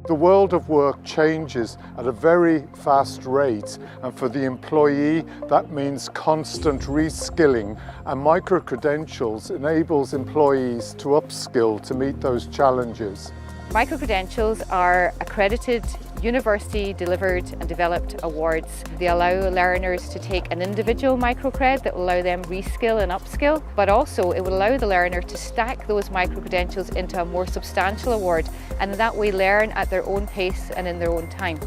The world of work changes at a very fast rate, and for the employee that means constant reskilling, and micro-credentials enables employees to upskill to meet those challenges. Micro-credentials are accredited, university-delivered and developed awards. They allow learners to take an individual microcred that will allow them reskill and upskill, but also it will allow the learner to stack those micro-credentials into a more substantial award, and in that way learn at their own pace and in their own time.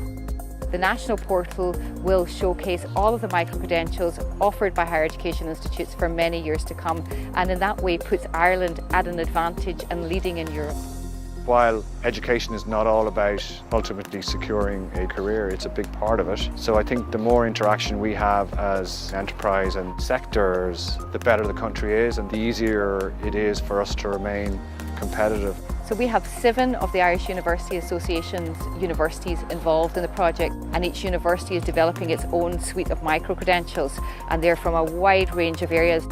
The national portal will showcase all of the micro-credentials offered by higher education institutes for many years to come, and in that way puts Ireland at an advantage and leading in Europe. While education is not all about ultimately securing a career, it's a big part of it. So I think the more interaction we have as enterprise and sectors, the better the country is and the easier it is for us to remain competitive. So we have 7 of the Irish University Association's universities involved in the project, and each university is developing its own suite of micro-credentials, and they're from a wide range of areas.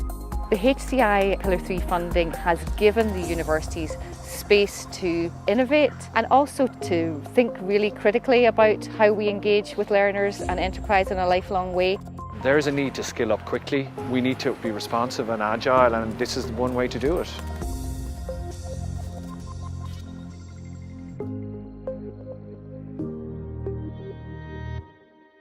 The HCI Pillar 3 funding has given the universities space to innovate and also to think really critically about how we engage with learners and enterprise in a lifelong way. There is a need to skill up quickly. We need to be responsive and agile, and this is one way to do it.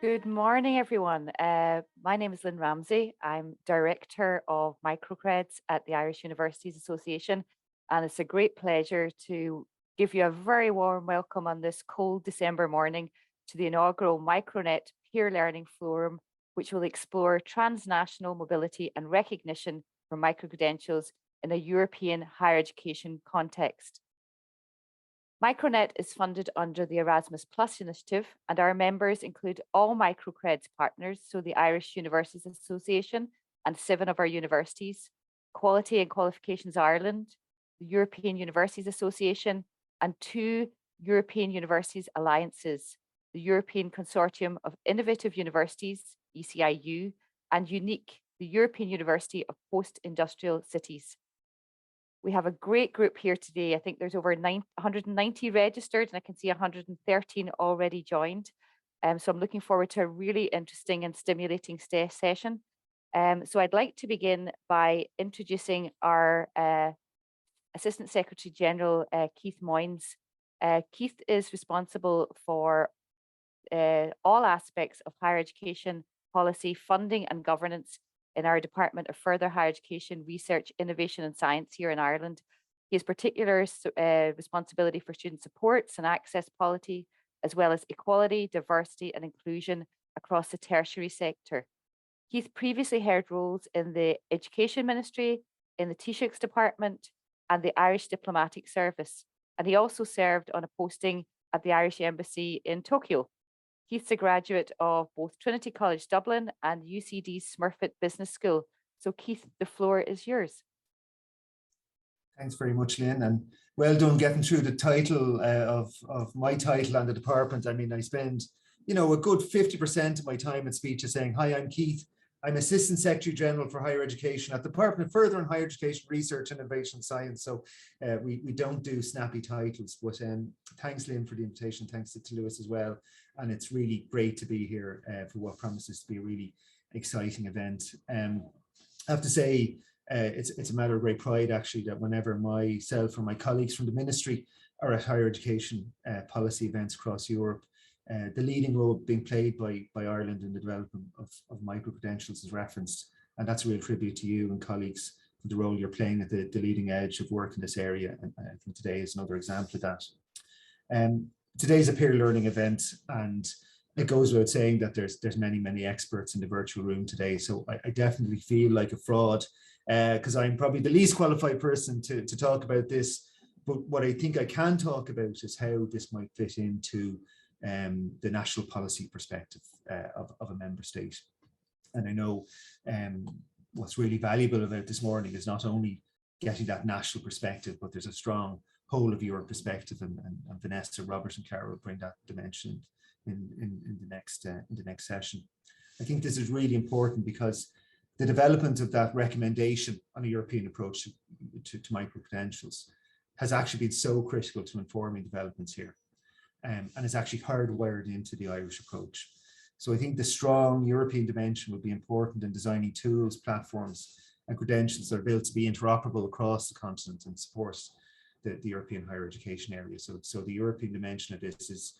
Good morning, everyone. My name is Lynn Ramsey. I'm Director of MicroCreds at the Irish Universities Association, and it's a great pleasure to give you a very warm welcome on this cold December morning to the inaugural MicroNet Peer Learning Forum, which will explore transnational mobility and recognition for microcredentials in a European higher education context. MicroNet is funded under the Erasmus Plus initiative, and our members include all MicroCreds partners, so the Irish Universities Association and 7 of our universities, Quality and Qualifications Ireland, the European Universities Association, and 2 European Universities Alliances, the European Consortium of Innovative Universities, ECIU, and UNIC, the European University of Post-Industrial Cities. We have a great group here today. I think there's over 190 registered, and I can see 113 already joined. So I'm looking forward to a really interesting and stimulating session. So I'd like to begin by introducing our Assistant Secretary General, Keith Moynes. Keith is responsible for all aspects of higher education policy, funding and governance in our Department of Further Higher Education, Research, Innovation and Science here in Ireland. He has particular responsibility for student supports and access policy, as well as equality, diversity and inclusion across the tertiary sector. He's previously held roles in the Education Ministry, in the Taoiseach's Department and the Irish Diplomatic Service, and he also served on a posting at the Irish Embassy in Tokyo. Keith's a graduate of both Trinity College Dublin and UCD's Smurfit Business School. So Keith, the floor is yours. Thanks very much, Lynn, and well done getting through the title of my title and the department. I mean, I spend, a good 50% of my time in speeches saying, hi, I'm Keith. I'm Assistant Secretary General for Higher Education at the Department of Further and Higher Education, Research, Innovation and Science. So we don't do snappy titles, but thanks, Lynn, for the invitation. Thanks to Lewis as well. And it's really great to be here for what promises to be a really exciting event. I have to say, it's a matter of great pride, actually, that whenever myself or my colleagues from the ministry are at higher education policy events across Europe, the leading role being played by Ireland in the development of micro-credentials is referenced. And that's a real tribute to you and colleagues for the role you're playing at the leading edge of work in this area. And I think today is another example of that. Today's a peer learning event, and it goes without saying that there's many experts in the virtual room today. So I definitely feel like a fraud because I'm probably the least qualified person to talk about this. But what I think I can talk about is how this might fit into the national policy perspective of a member state. And I know what's really valuable about this morning is not only getting that national perspective, but there's a strong whole of Europe perspective, and Vanessa, Robert and Cara will bring that dimension in the next session. I think this is really important because the development of that recommendation on a European approach to micro-credentials has actually been so critical to informing developments here. and is actually hardwired into the Irish approach. So I think the strong European dimension will be important in designing tools, platforms, and credentials that are built to be interoperable across the continent and support the European higher education area. So the European dimension of this is,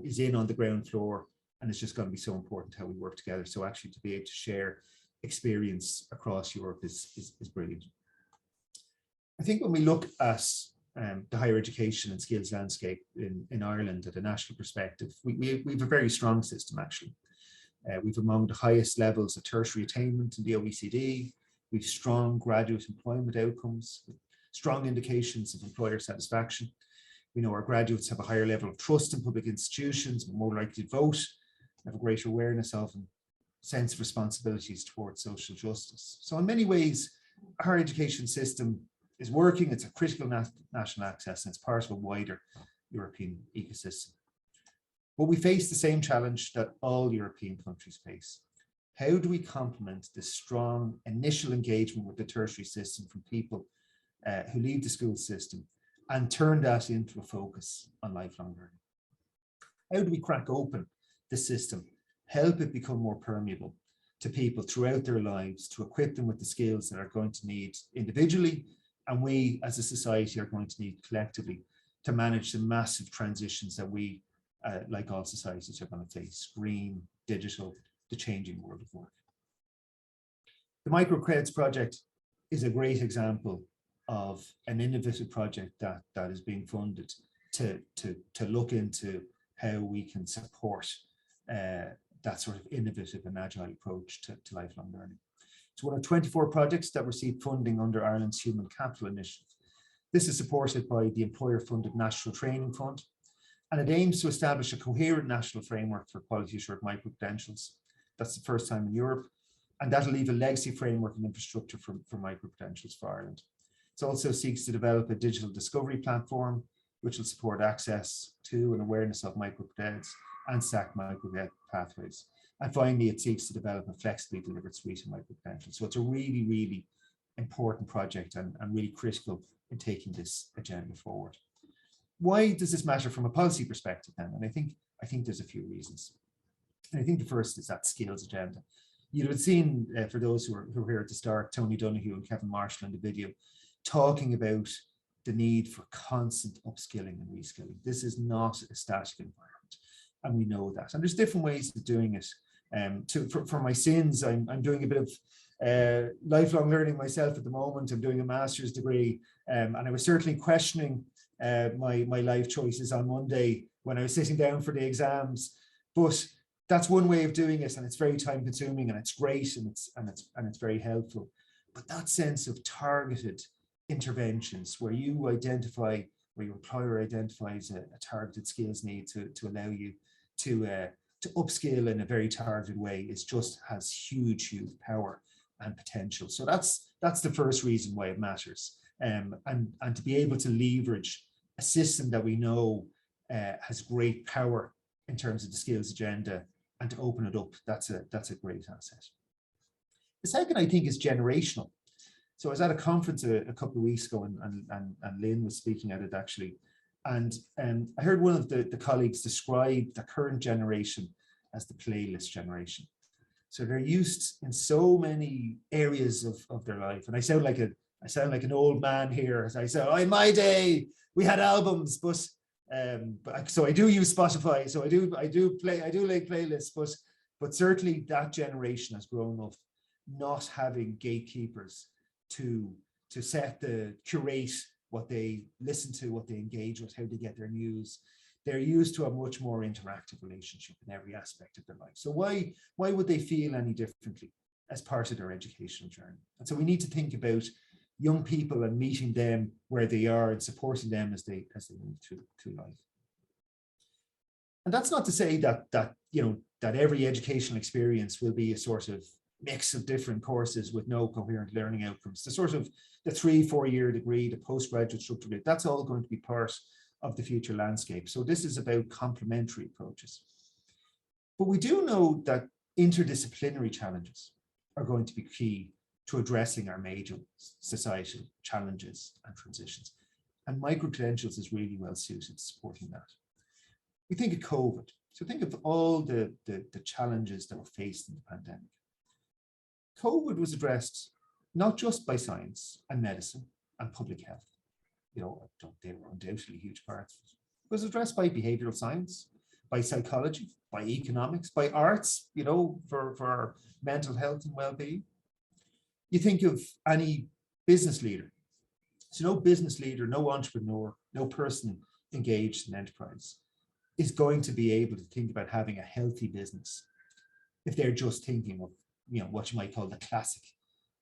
is in on the ground floor, and it's just going to be so important how we work together. So actually to be able to share experience across Europe is brilliant. I think when we look at the higher education and skills landscape in Ireland at a national perspective, we have a very strong system actually. We've among the highest levels of tertiary attainment in the OECD. We've strong graduate employment outcomes, strong indications of employer satisfaction. We know our graduates have a higher level of trust in public institutions, more likely to vote, have a greater awareness of and sense of responsibilities towards social justice. So in many ways, our education system is working. It's a critical national access, and it's part of a wider European ecosystem. But we face the same challenge that all European countries face. How do we complement this strong initial engagement with the tertiary system from people who leave the school system and turn that into a focus on lifelong learning? How do we crack open the system, help it become more permeable to people throughout their lives, to equip them with the skills that are going to need individually, and we as a society are going to need collectively to manage the massive transitions that we, like all societies, are going to face: green, digital, the changing world of work. The MicroCreds project is a great example of an innovative project that is being funded to look into how we can support that sort of innovative and agile approach to lifelong learning. It's one of 24 projects that received funding under Ireland's Human Capital Initiative. This is supported by the employer-funded National Training Fund, and it aims to establish a coherent national framework for quality assured micro-credentials. That's the first time in Europe, and that'll leave a legacy framework and infrastructure for micro-credentials for Ireland. It also seeks to develop a digital discovery platform, which will support access to and awareness of microcreds and SAC microcred pathways. And finally, it seeks to develop a flexibly delivered suite of microcredentials. So it's a really, really important project and really critical in taking this agenda forward. Why does this matter from a policy perspective then? And I think there's a few reasons. And I think the first is that skills agenda. You'd have seen, for those who were here at the start, Tony Donoghue and Kevin Marshall in the video, talking about the need for constant upskilling and reskilling. This is not a static environment, and we know that. And there's different ways of doing it. For my sins, I'm doing a bit of lifelong learning myself at the moment. I'm doing a master's degree, and I was certainly questioning my life choices on Monday when I was sitting down for the exams. But that's one way of doing it, and it's very time consuming, and it's great, and it's very helpful. But that sense of targeted interventions where you identify, where your employer identifies a targeted skills need to allow you to upskill in a very targeted way has huge power and potential. So that's the first reason why it matters. And to be able to leverage a system that we know has great power in terms of the skills agenda, and to open it up, that's a great asset. The second, I think, is generational. So I was at a conference a couple of weeks ago, and Lynn was speaking at it actually. And I heard one of the colleagues describe the current generation as the playlist generation. So they're used in so many areas of their life. And I sound like an old man here as I say, oh, in my day we had albums, but so I do use Spotify. So I do like playlists, but certainly that generation has grown up not having gatekeepers to curate what they listen to, what they engage with, how they get their news. They're used to a much more interactive relationship in every aspect of their life. So why would they feel any differently as part of their educational journey? And so we need to think about young people and meeting them where they are and supporting them as they move through life. And that's not to say that every educational experience will be a sort of mix of different courses with no coherent learning outcomes. The sort of the 3-4 year degree, the postgraduate structure, that's all going to be part of the future landscape. So this is about complementary approaches. But we do know that interdisciplinary challenges are going to be key to addressing our major societal challenges and transitions. And micro-credentials is really well suited to supporting that. we think of COVID. So think of all the challenges that were faced in the pandemic. COVID was addressed not just by science and medicine and public health. You know, they were undoubtedly huge parts of it. It was addressed by behavioral science, by psychology, by economics, by arts, you know, for our mental health and well-being. You think of any business leader. So no business leader, no entrepreneur, no person engaged in enterprise is going to be able to think about having a healthy business if they're just thinking of, you know, what you might call the classic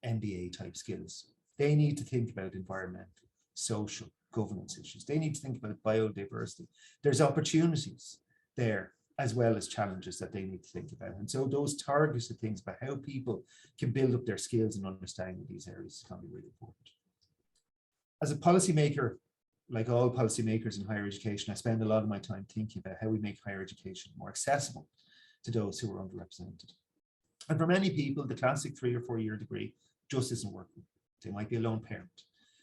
MBA type skills. They need to think about environmental, social, governance issues. They need to think about biodiversity. There's opportunities there as well as challenges that they need to think about. And so those targeted things about how people can build up their skills and understanding of these areas is going to be really important. As a policymaker, like all policymakers in higher education, I spend a lot of my time thinking about how we make higher education more accessible to those who are underrepresented. And for many people, the classic 3 or 4 year degree just isn't working. They might be a lone parent.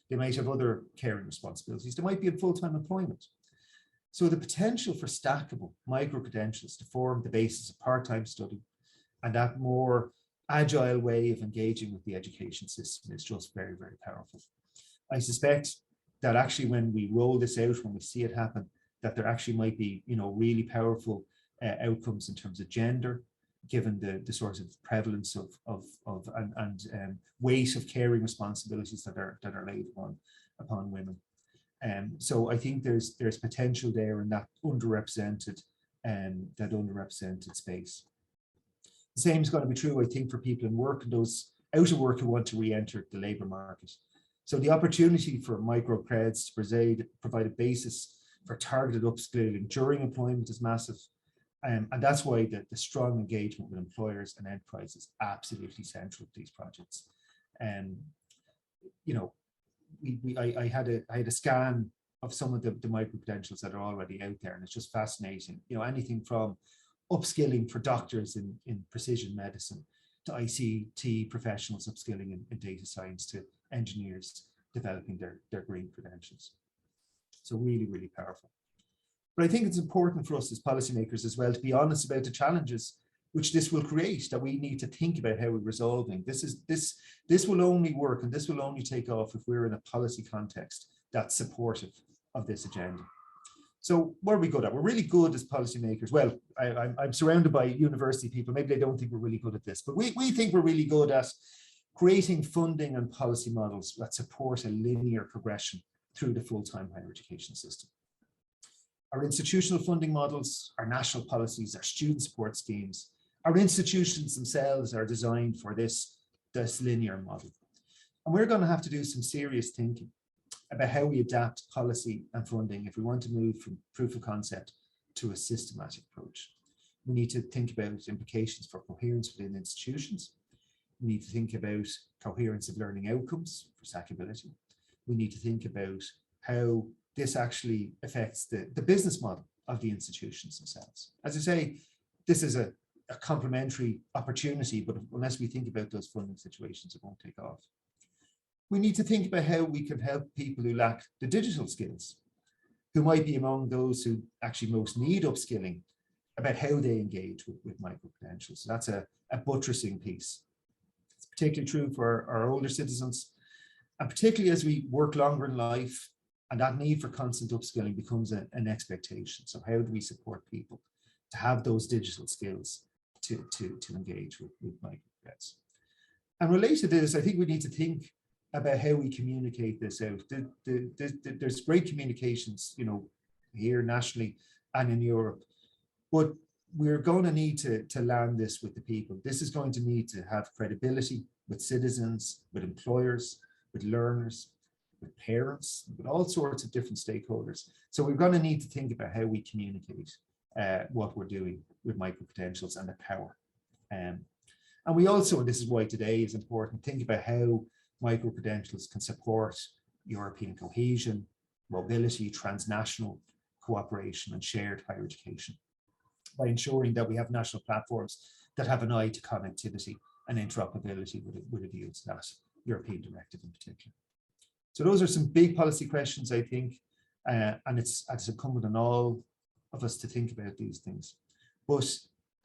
They might have other caring responsibilities. They might be in full-time employment. So the potential for stackable micro-credentials to form the basis of part-time study and that more agile way of engaging with the education system is just very, very powerful. I suspect that actually when we roll this out, when we see it happen, that there actually might be, you know, really powerful outcomes in terms of gender, given the sort of prevalence of weight of caring responsibilities that are laid upon women. So I think there's potential there in that underrepresented space. The same is going to be true, I think, for people in work and those out of work who want to re-enter the labour market. So the opportunity for MicroCreds to provide a basis for targeted upskilling during employment is massive. And that's why the strong engagement with employers and enterprises is absolutely central to these projects. You know, I had a scan of some of the micro-credentials that are already out there, and it's just fascinating. You know, anything from upskilling for doctors in precision medicine to ICT professionals upskilling in data science to engineers developing their green credentials. So really, really powerful. But I think it's important for us as policymakers as well to be honest about the challenges which this will create, that we need to think about how we're resolving. This will only work and this will only take off if we're in a policy context that's supportive of this agenda. So what are we good at? We're really good as policymakers. Well, I'm surrounded by university people. Maybe they don't think we're really good at this, but we think we're really good at creating funding and policy models that support a linear progression through the full-time higher education system. Our institutional funding models, our national policies, our student support schemes, our institutions themselves are designed for this linear model. And we're going to have to do some serious thinking about how we adapt policy and funding if we want to move from proof of concept to a systematic approach. We need to think about implications for coherence within institutions. We need to think about coherence of learning outcomes for stackability. We need to think about how this actually affects the business model of the institutions themselves. As I say, this is a complementary opportunity, but unless we think about those funding situations, it won't take off. We need to think about how we can help people who lack the digital skills, who might be among those who actually most need upskilling, about how they engage with micro-credentials. So that's a buttressing piece. It's particularly true for our older citizens, and particularly as we work longer in life, and that need for constant upskilling becomes an expectation. So how do we support people to have those digital skills to engage with MicroCreds? And related to this, I think we need to think about how we communicate this out. There's great communications, you know, here nationally and in Europe, but we're going to need to land this with the people. This is going to need to have credibility with citizens, with employers, with learners, with parents, with all sorts of different stakeholders. So we're going to need to think about how we communicate what we're doing with micro-credentials and the power. And we also, and this is why today is important, think about how micro-credentials can support European cohesion, mobility, transnational cooperation, and shared higher education by ensuring that we have national platforms that have an eye to connectivity and interoperability with a view to that European directive in particular. So those are some big policy questions, I think, and it's incumbent on all of us to think about these things. But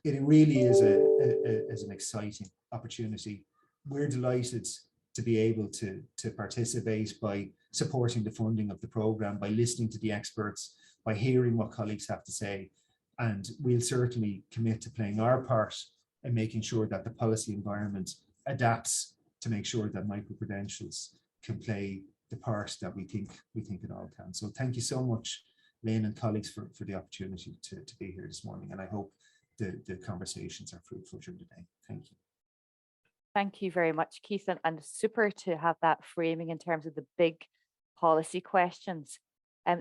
it really is an exciting opportunity. We're delighted to be able to participate by supporting the funding of the programme, by listening to the experts, by hearing what colleagues have to say. And we'll certainly commit to playing our part in making sure that the policy environment adapts to make sure that micro-credentials can play the part that we think it all can. So thank you so much, Lynn and colleagues, for the opportunity to be here this morning. And I hope the conversations are fruitful during the day. Thank you. Thank you very much, Keith, and super to have that framing in terms of the big policy questions.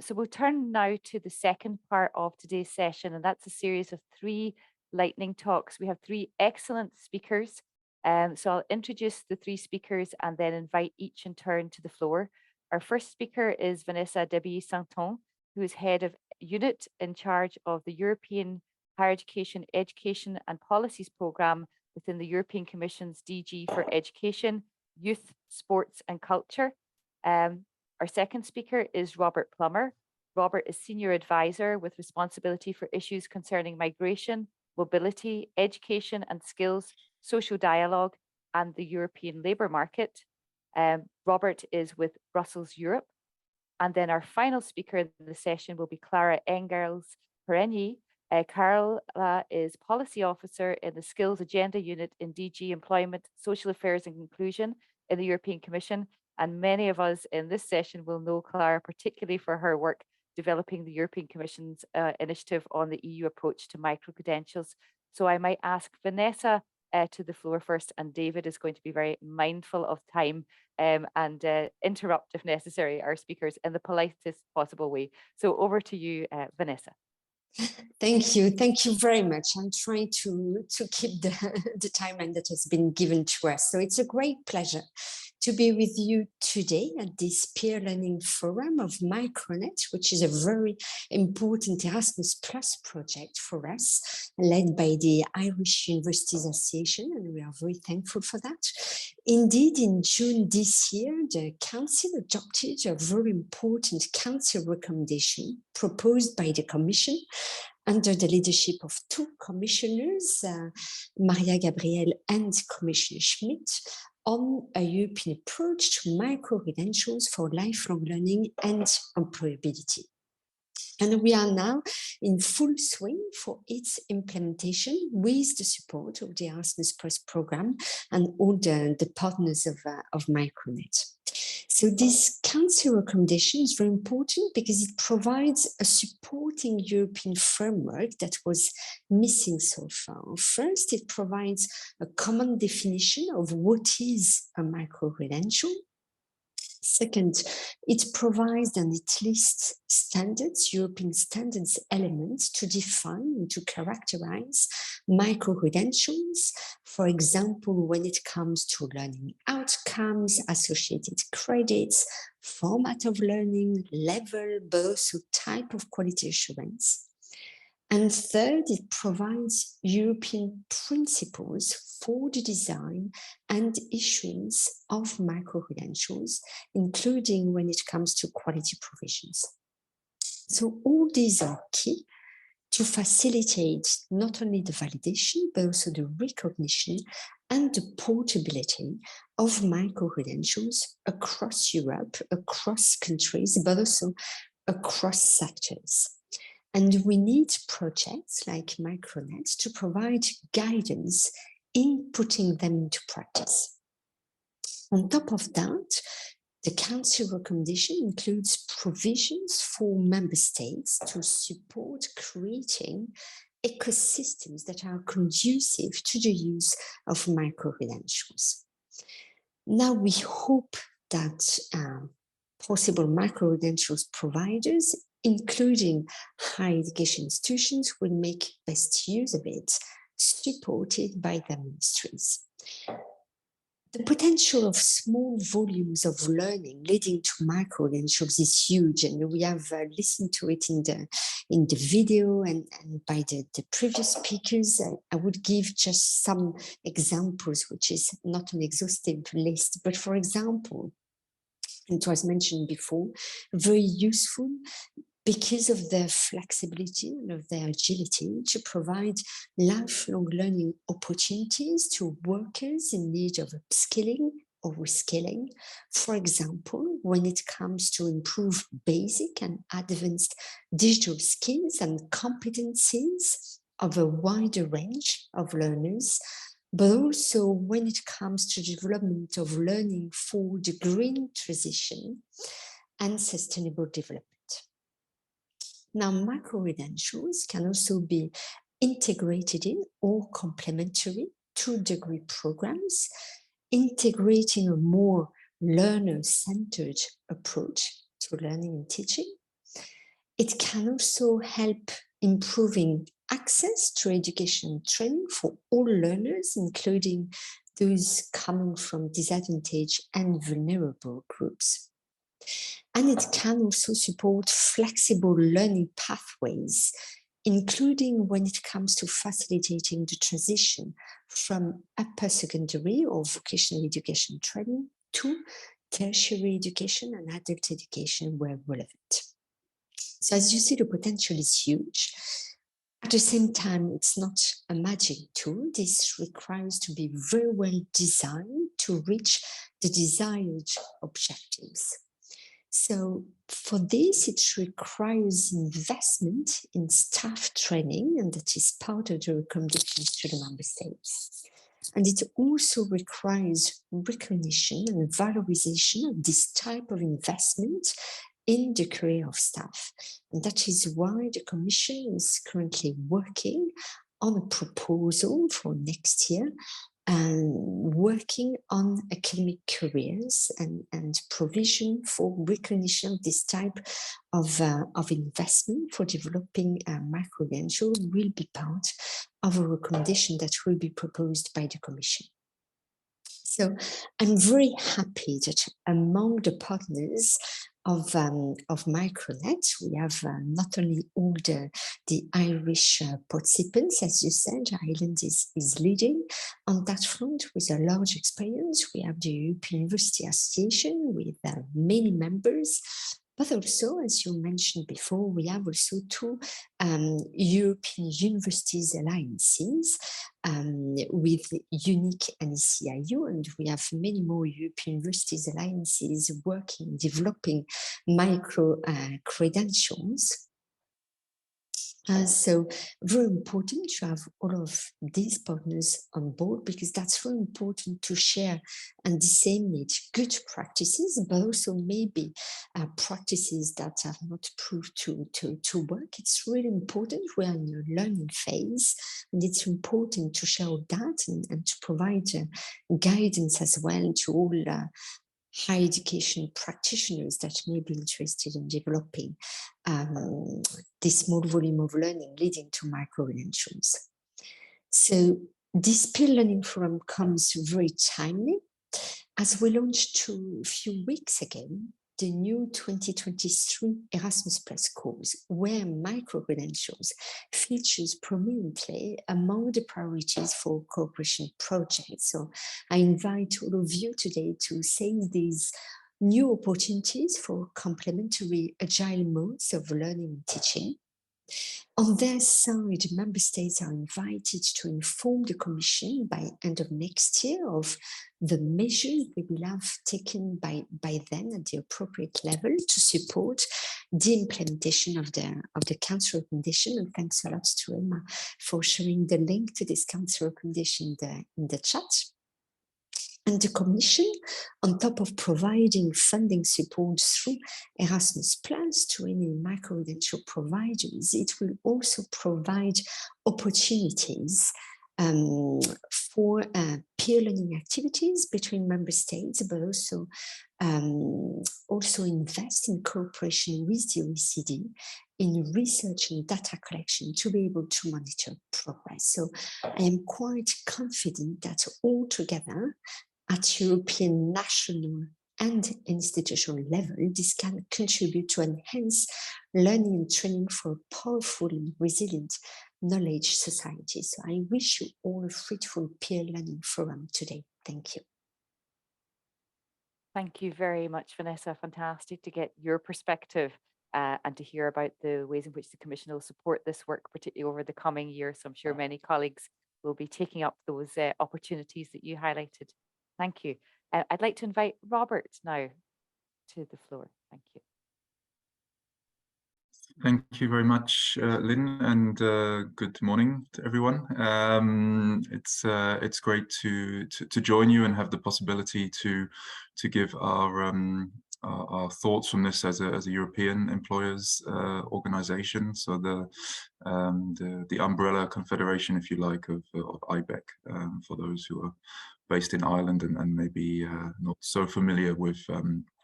So we'll turn now to the second part of today's session, and that's a series of 3 lightning talks. We have 3 excellent speakers. So I'll introduce the 3 speakers and then invite each in turn to the floor. Our first speaker is Vanessa Debilly-Santon, who is head of UNIT in charge of the European Higher Education, Education and Policies Programme within the European Commission's DG for Education, Youth, Sports and Culture. Our second speaker is Robert Plummer. Robert is Senior Advisor with responsibility for issues concerning migration, mobility, education and skills, social dialogue, and the European labour market. Robert is with Brussels Europe. And then our final speaker in the session will be Clara Engels-Perenyi. Carla is Policy Officer in the Skills Agenda Unit in DG Employment, Social Affairs and Inclusion in the European Commission. And many of us in this session will know Clara particularly for her work developing the European Commission's initiative on the EU approach to micro-credentials. So I might ask Vanessa to the floor first, and David is going to be very mindful of time and interrupt if necessary our speakers in the politest possible way. So over to you, Vanessa. Thank you very much. I'm trying to keep the timeline that has been given to us. So it's a great pleasure to be with you today at this peer learning forum of MicroNet, which is a very important Erasmus Plus project for us, led by the Irish Universities Association, and we are very thankful for that. Indeed, in June this year, the Council adopted a very important Council recommendation proposed by the Commission under the leadership of 2 commissioners, Maria Gabriel and Commissioner Schmidt, on a European approach to micro-credentials for lifelong learning and employability. And we are now in full swing for its implementation with the support of the Erasmus Plus program and all the partners of MicroNet. So this Council recommendation is very important because it provides a supporting European framework that was missing so far. First, it provides a common definition of what is a micro-credential. Second, it provides and it lists standards, European standards elements to define and to characterize micro-credentials. For example, when it comes to learning outcomes, associated credits, format of learning, level, but also type of quality assurance. And third, it provides European principles for the design and issuance of micro-credentials, including when it comes to quality provisions. So all these are key to facilitate not only the validation, but also the recognition and the portability of micro-credentials across Europe, across countries, but also across sectors. And we need projects like MicroNet to provide guidance in putting them into practice. On top of that, the Council recommendation includes provisions for member states to support creating ecosystems that are conducive to the use of micro-credentials. Now we hope that possible micro-credentials providers, including higher education institutions, will make best use of it, supported by their ministries. The potential of small volumes of learning leading to micro-credentials is huge, and we have listened to it in the video and by the previous speakers. I would give just some examples, which is not an exhaustive list, but for example, it was mentioned before, very useful because of their flexibility and of their agility to provide lifelong learning opportunities to workers in need of upskilling or reskilling. For example, when it comes to improve basic and advanced digital skills and competencies of a wider range of learners, but also when it comes to development of learning for the green transition and sustainable development. Now, micro-credentials can also be integrated in or complementary to degree programs, integrating a more learner-centered approach to learning and teaching. It can also help improving access to education and training for all learners, including those coming from disadvantaged and vulnerable groups. And it can also support flexible learning pathways, including when it comes to facilitating the transition from upper secondary or vocational education training to tertiary education and adult education where relevant. So as you see, the potential is huge. At the same time, it's not a magic tool. This requires to be very well designed to reach the desired objectives. So for this, it requires investment in staff training, and that is part of the recommendations to the member states. And it also requires recognition and valorization of this type of investment in the career of staff. And that is why the Commission is currently working on a proposal for next year and working on academic careers and provision for recognition of this type of investment for developing micro-credential will be part of a recommendation that will be proposed by the Commission. So I'm very happy that among the partners of MicroNet, we have not only all the Irish participants, as you said, Ireland is leading on that front with a large experience. We have the European University Association with many members, but also, as you mentioned before, we have also two European Universities Alliances with UNIC and ECIU, and we have many more European Universities Alliances working, developing micro-credentials. So very important to have all of these partners on board, because that's very important to share and disseminate good practices, but also maybe practices that have not proved to work. It's really important. We are in a learning phase, and it's important to share that and to provide guidance as well to all higher education practitioners that may be interested in developing this small volume of learning leading to micro-credentials. So this peer learning forum comes very timely, as we launched a few weeks ago the new 2023 Erasmus Plus course, where micro-credentials features prominently among the priorities for cooperation projects. So I invite all of you today to seize these new opportunities for complementary agile modes of learning and teaching. On their side, member states are invited to inform the Commission by end of next year of the measures they will have taken by then at the appropriate level to support the implementation of the Council recommendation. And thanks a lot to Emma for sharing the link to this Council recommendation in the chat. And the Commission, on top of providing funding support through Erasmus Plus to any micro-credential providers, it will also provide opportunities for peer learning activities between member states, but also invest in cooperation with the OECD in research and data collection to be able to monitor progress. So I am quite confident that all together, at European, national and institutional level, this can contribute to enhance learning and training for a powerful and resilient knowledge society. So I wish you all a fruitful peer learning forum today. Thank you. Thank you very much, Vanessa. Fantastic to get your perspective and to hear about the ways in which the Commission will support this work, particularly over the coming year. So I'm sure many colleagues will be taking up those opportunities that you highlighted. Thank you. I'd like to invite Robert now to the floor. Thank you. Thank you very much, Lynn, and good morning to everyone. It's great to join you and have the possibility to give our thoughts from this as a European employers organization. So the umbrella confederation, if you like, of IBEC, for those who are based in Ireland and maybe not so familiar with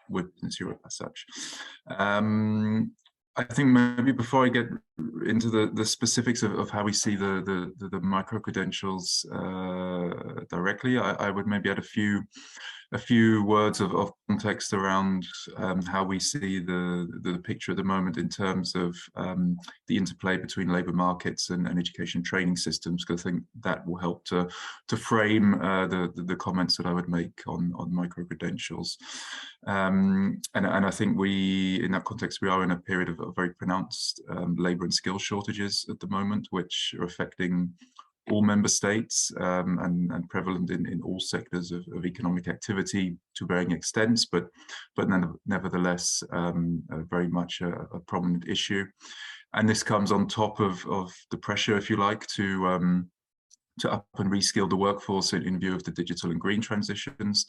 Business Europe as such. I think maybe before I get into the specifics of how we see the micro-credentials directly, I would maybe add a few words of context around how we see the picture at the moment in terms of the interplay between labour markets and education training systems, because I think that will help to frame the comments that I would make on micro-credentials. And I think in that context, we are in a period of very pronounced labour and skill shortages at the moment, which are affecting all member states and prevalent in all sectors of economic activity to varying extents, but nevertheless very much a prominent issue. And this comes on top of the pressure, if you like, to up and reskill the workforce in view of the digital and green transitions,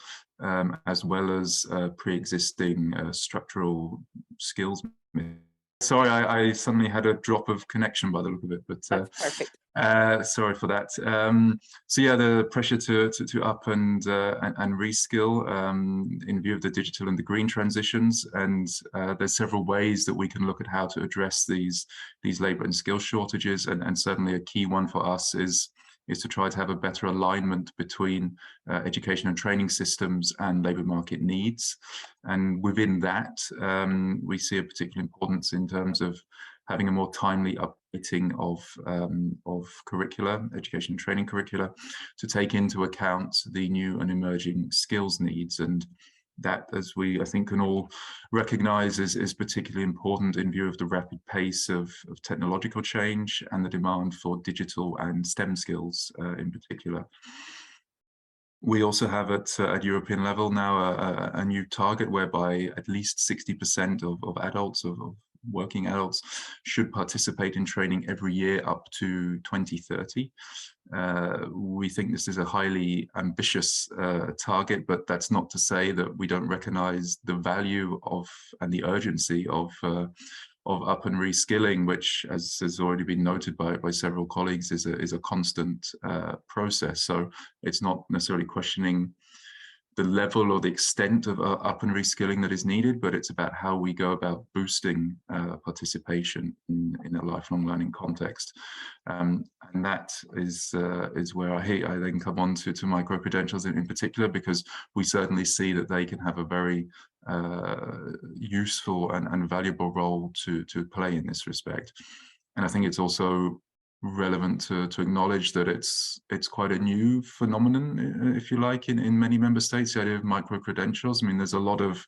as well as pre-existing structural skills. Sorry, I suddenly had a drop of connection by the look of it, but that's perfect. Sorry for that. So yeah, the pressure to up and reskill in view of the digital and the green transitions, and there's several ways that we can look at how to address these labour and skill shortages, and certainly a key one for us is to try to have a better alignment between education and training systems and labour market needs. And within that, we see a particular importance in terms of having a more timely updating of curricula, education and training curricula, to take into account the new and emerging skills needs. And that, as we, I think, can all recognise, is particularly important in view of the rapid pace of technological change and the demand for digital and STEM skills in particular. We also have at European level now a new target whereby at least 60% of adults, of working adults, should participate in training every year up to 2030. We think this is a highly ambitious target, but that's not to say that we don't recognise the value of and the urgency of up and reskilling, which, as has already been noted by several colleagues, is a constant process. So it's not necessarily questioning the level or the extent of up and reskilling that is needed, but it's about how we go about boosting participation in a lifelong learning context. And that is where I then come on to micro-credentials in particular, because we certainly see that they can have a very useful and valuable role to play in this respect. And I think it's also relevant to acknowledge that it's quite a new phenomenon, if you like, in many member states, the idea of micro-credentials. I mean, there's a lot of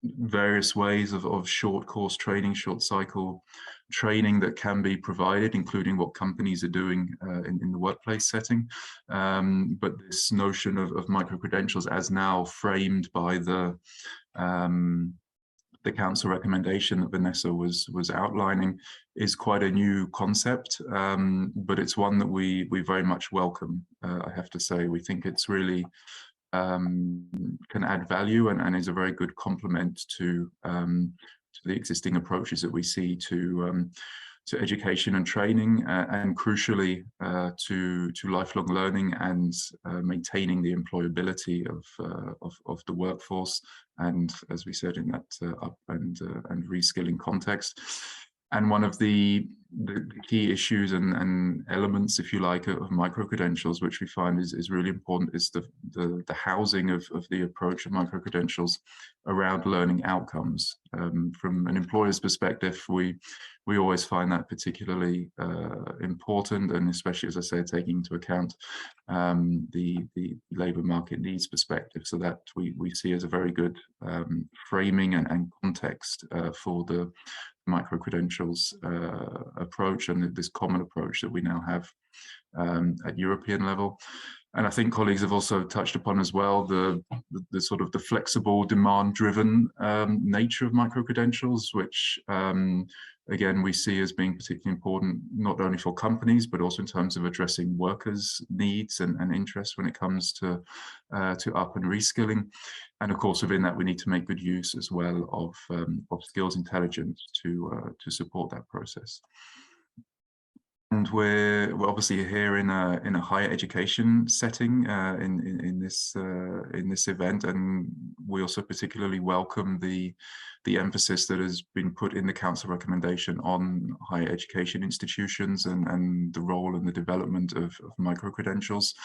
various ways of short course training, short cycle training that can be provided, including what companies are doing in the workplace setting. But this notion of micro-credentials, as now framed by the council recommendation that Vanessa was outlining, is quite a new concept, but it's one that we very much welcome. I have to say, we think it's really can add value and is a very good complement to the existing approaches that we see to education and training, and crucially to lifelong learning and maintaining the employability of the workforce, and, as we said, in that up and reskilling context. And one of the key issues and elements, if you like, of micro-credentials, which we find is really important, is the housing of the approach of micro-credentials around learning outcomes. From an employer's perspective, we always find that particularly important, and especially, as I say, taking into account the labour market needs perspective. So that we see as a very good framing and context for the micro-credentials approach and this common approach that we now have at European level. And I think colleagues have also touched upon as well the sort of the flexible, demand-driven nature of micro-credentials, which again we see as being particularly important not only for companies but also in terms of addressing workers' needs and interests when it comes to up and reskilling. And of course, within that, we need to make good use as well of skills intelligence to support that process. And we're obviously here in a higher education setting in this event, and we also particularly welcome the emphasis that has been put in the Council recommendation on higher education institutions and the role and the development of micro-credentials.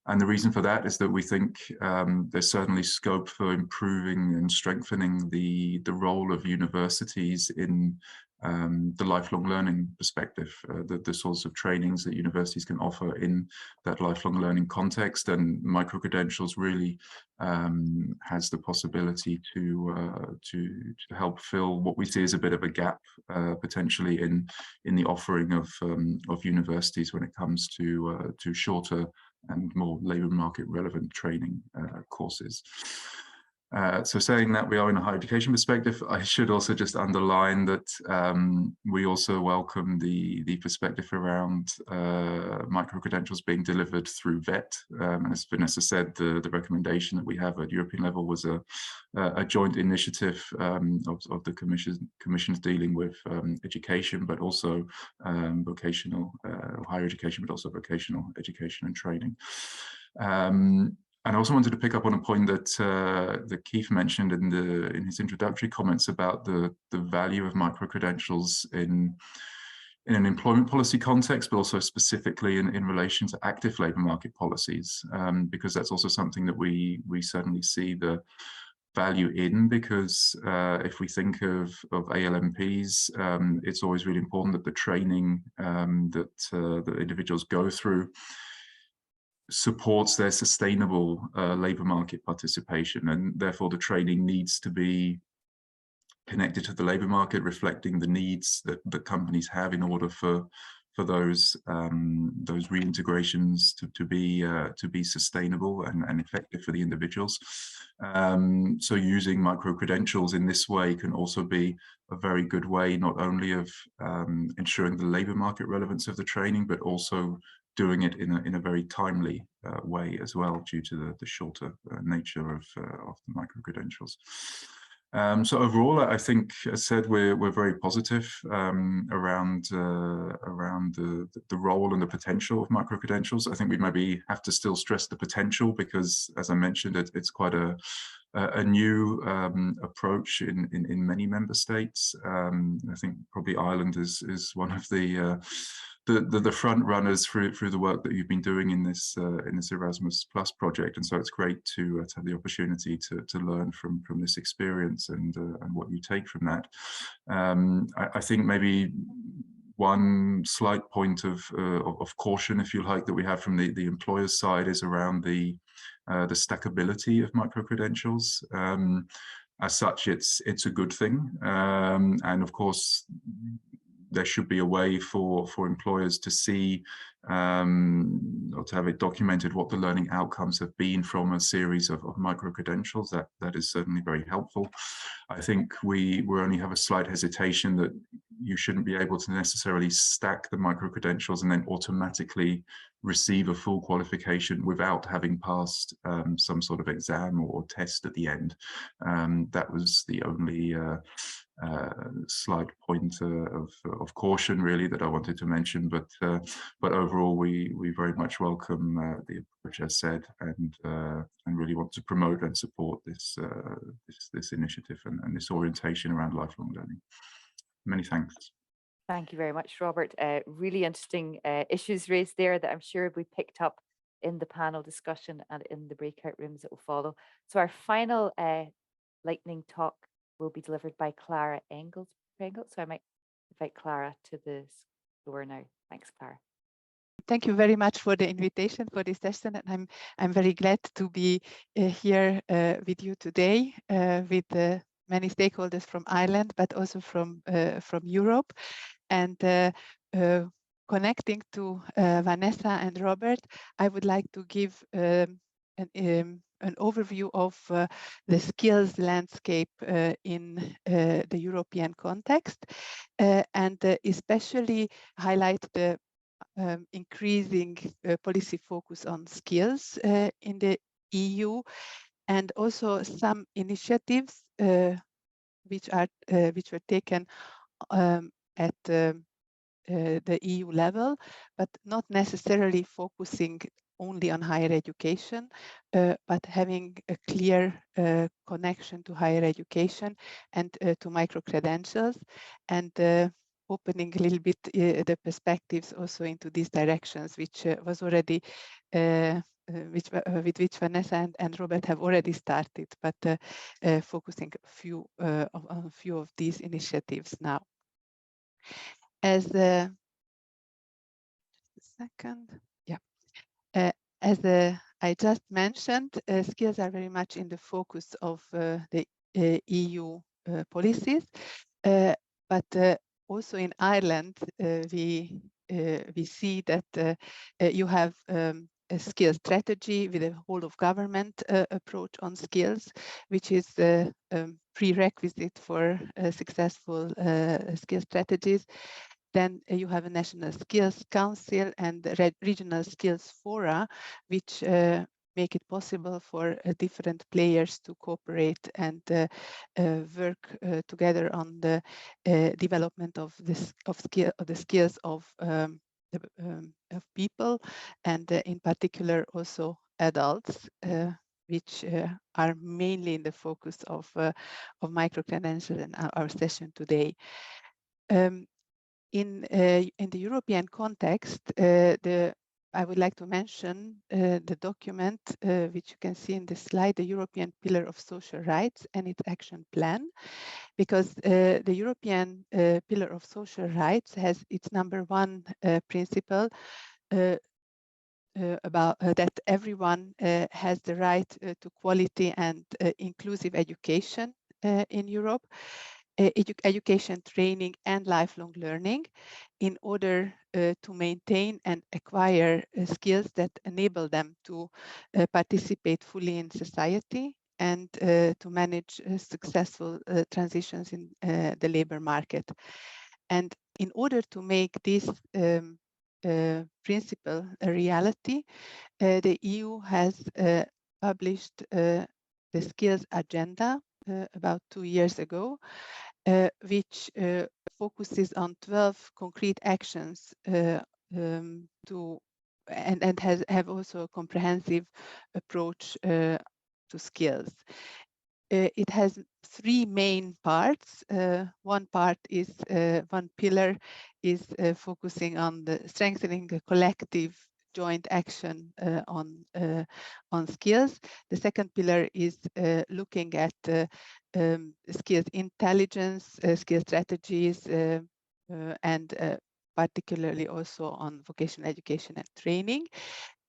And the reason for that is that we think there's certainly scope for improving and strengthening the role of universities in the lifelong learning perspective, the sorts of trainings that universities can offer in that lifelong learning context. And micro-credentials really has the possibility to help fill what we see as a bit of a gap potentially in the offering of universities when it comes to shorter and more labour market relevant training courses. So saying that we are in a higher education perspective, I should also just underline that we also welcome the perspective around micro-credentials being delivered through VET. And as Vanessa said, the recommendation that we have at European level was a joint initiative of the commissions dealing with education, but also vocational, higher education, but also vocational education and training. And I also wanted to pick up on a point that Keith mentioned in his introductory comments about the value of micro-credentials in an employment policy context, but also specifically in relation to active labour market policies, because that's also something that we certainly see the value in, because if we think of ALMPs, it's always really important that the training that individuals go through supports their sustainable labour market participation, and therefore the training needs to be connected to the labour market, reflecting the needs that companies have in order for those reintegrations to be sustainable and effective for the individuals. So using micro-credentials in this way can also be a very good way not only of ensuring the labour market relevance of the training, but also doing it in a very timely way as well, due to the shorter nature of the micro-credentials. So overall, I think, as said, we're very positive around the role and the potential of micro-credentials. I think we maybe have to still stress the potential because, as I mentioned, it's quite a new approach in many member states. I think probably Ireland is one of the front runners through the work that you've been doing in this Erasmus Plus project, and so it's great to have the opportunity to learn from this experience and what you take from that. I think maybe one slight point of caution, if you like, that we have from the employer's side is around the stackability of micro-credentials. As such, it's a good thing, and of course there should be a way for employers to see or to have it documented what the learning outcomes have been from a series of micro-credentials. That is certainly very helpful. I think we only have a slight hesitation that you shouldn't be able to necessarily stack the micro-credentials and then automatically receive a full qualification without having passed some sort of exam or test at the end. That was the only slight point of caution, really, that I wanted to mention. But overall, we very much welcome the approach, as said, and really want to promote and support this initiative and this orientation around lifelong learning. Many thanks. Thank you very much, Robert. Really interesting issues raised there that I'm sure we picked up in the panel discussion and in the breakout rooms that will follow. So our final lightning talk will be delivered by Clara Engels. So I might invite Clara to the floor now. Thanks, Clara. Thank you very much for the invitation for this session, and I'm very glad to be here with you today with many stakeholders from Ireland, but also from Europe. And connecting to Vanessa and Robert, I would like to give an overview of the skills landscape in the European context, and especially highlight the increasing policy focus on skills in the EU, and also some initiatives which were taken at the EU level, but not necessarily focusing only on higher education, but having a clear connection to higher education and to micro-credentials, and opening a little bit the perspectives also into these directions, which was already with which Vanessa and Robert have already started, but focusing on a few of these initiatives now. As I just mentioned, skills are very much in the focus of the EU policies, but also in Ireland, we see that you have a skills strategy with a whole of government approach on skills, which is a prerequisite for successful skill strategies. Then you have a National Skills Council and regional skills fora, which make it possible for different players to cooperate and work together on the development of the skills of people, and in particular also adults, which are mainly in the focus of micro-credentials in our session today. In the European context, I would like to mention the document which you can see in the slide, the European Pillar of Social Rights and its action plan, because the European Pillar of Social Rights has its #1 principle about that everyone has the right to quality and inclusive education in Europe. Education, training, and lifelong learning in order to maintain and acquire skills that enable them to participate fully in society and to manage successful transitions in the labor market. And in order to make this principle a reality, the EU has published the skills agenda about 2 years ago, which focuses on 12 concrete actions and have also a comprehensive approach to skills. It has 3 main parts. One pillar is focusing on the strengthening a collective joint action on skills. The second pillar is looking at skills intelligence, skill strategies, and particularly also on vocational education and training,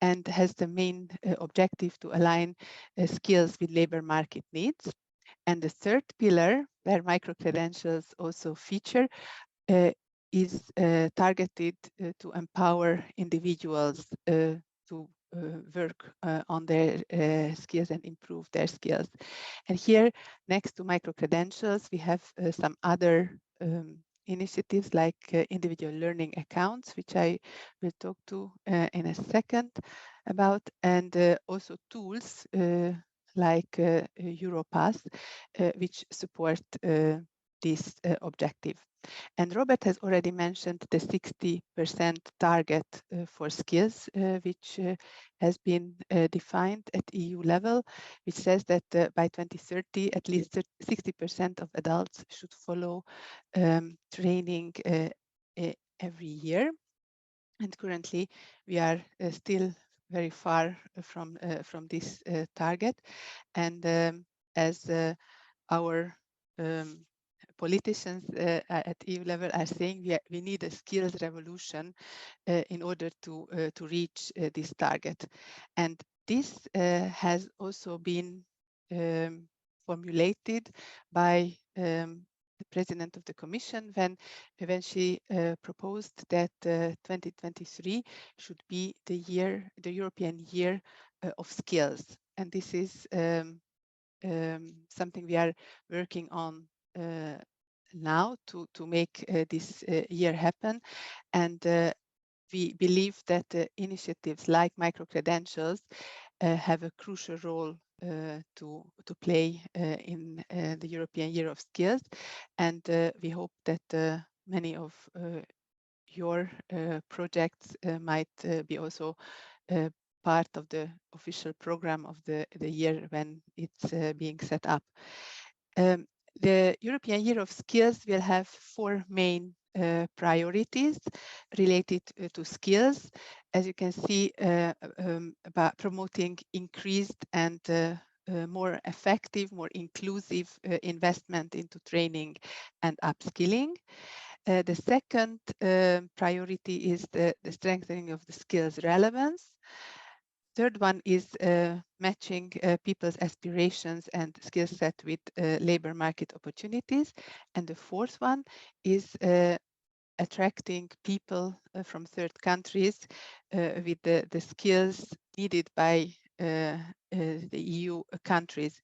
and has the main objective to align skills with labor market needs. And the third pillar, where micro-credentials also feature, is targeted to empower individuals to work on their skills and improve their skills. And here, next to micro-credentials, we have some other initiatives like individual learning accounts, which I will talk to in a second about, and also tools like Europass, which support this objective. And Robert has already mentioned the 60% target for skills, which has been defined at EU level, which says that by 2030, at least 60% of adults should follow training every year. And currently, we are still very far from this target. And as our politicians at EU level are saying, we need a skills revolution in order to reach this target. And this has also been formulated by the President of the Commission when she proposed that 2023 should be the European Year of Skills. And this is something we are working on now to make this year happen. And we believe that initiatives like micro-credentials have a crucial role to play in the European Year of Skills. And we hope that many of your projects might be also part of the official program of the year when it's being set up. The European Year of Skills will have 4 main priorities related to skills. As you can see, about promoting increased and more effective, more inclusive investment into training and upskilling. The second priority is the strengthening of the skills relevance. Third one is matching people's aspirations and skill set with labor market opportunities. And the fourth one is attracting people from third countries with the skills needed by the EU countries.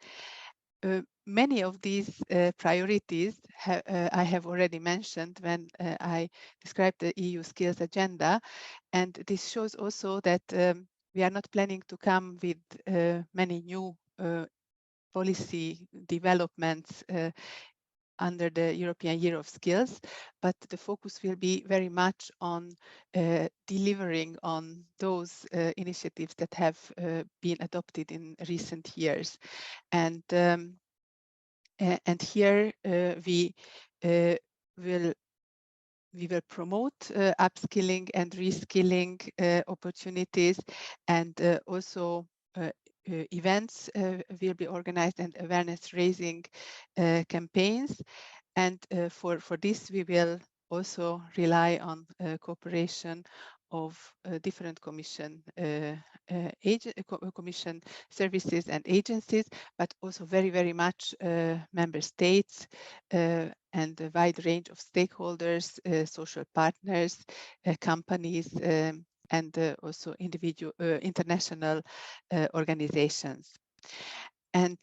Many of these priorities I have already mentioned when I described the EU skills agenda. And this shows also that we are not planning to come with many new policy developments under the European Year of Skills, but the focus will be very much on delivering on those initiatives that have been adopted in recent years. And here we will promote upskilling and reskilling opportunities, and also events will be organized and awareness raising campaigns. And for this, we will also rely on cooperation of different commission commission services and agencies, but also very much member states and a wide range of stakeholders, social partners, companies, and also individual international organizations. And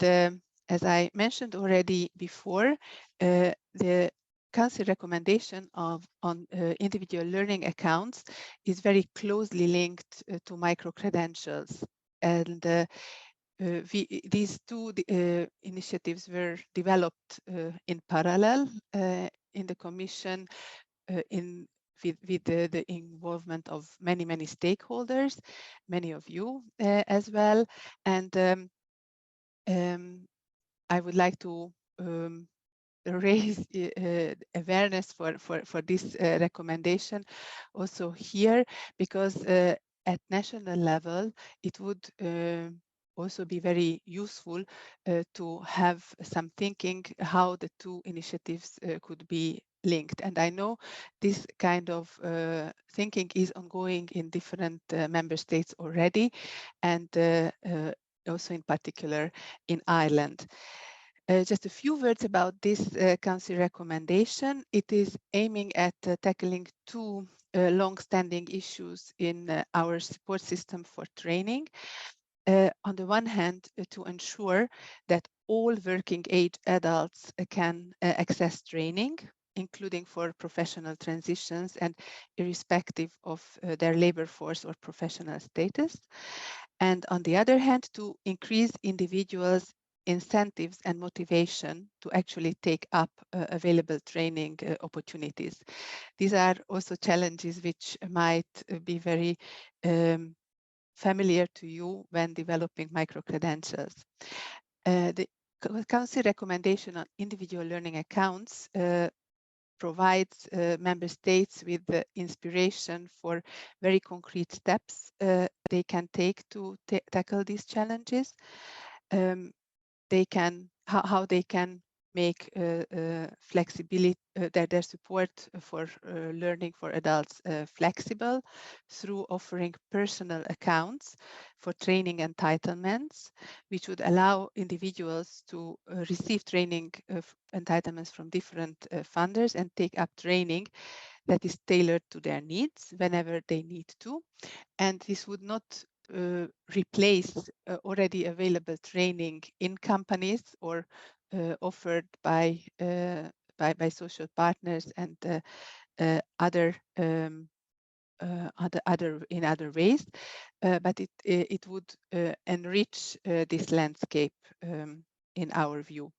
as I mentioned already before, the Council recommendation on individual learning accounts is very closely linked to micro-credentials. And these two initiatives were developed in parallel in the Commission with the involvement of many stakeholders, many of you as well. And I would like to raise awareness for this recommendation also here, because at national level it would also be very useful to have some thinking how the two initiatives could be linked. And I know this kind of thinking is ongoing in different member states already, and also in particular in Ireland. Just a few words about this Council recommendation. It is aiming at tackling two long-standing issues in our support system for training. On the one hand, to ensure that all working age adults can access training, including for professional transitions and irrespective of their labor force or professional status. And on the other hand, to increase individuals' incentives and motivation to actually take up available training opportunities. These are also challenges which might be very familiar to you when developing micro-credentials. The Council recommendation on individual learning accounts provides member states with the inspiration for very concrete steps they can take to tackle these challenges. How they can make flexibility, their support for learning for adults flexible through offering personal accounts for training entitlements, which would allow individuals to receive training entitlements from different funders and take up training that is tailored to their needs whenever they need to. And this would not replace already available training in companies or offered by social partners and other in other ways, but it would enrich this landscape in our view.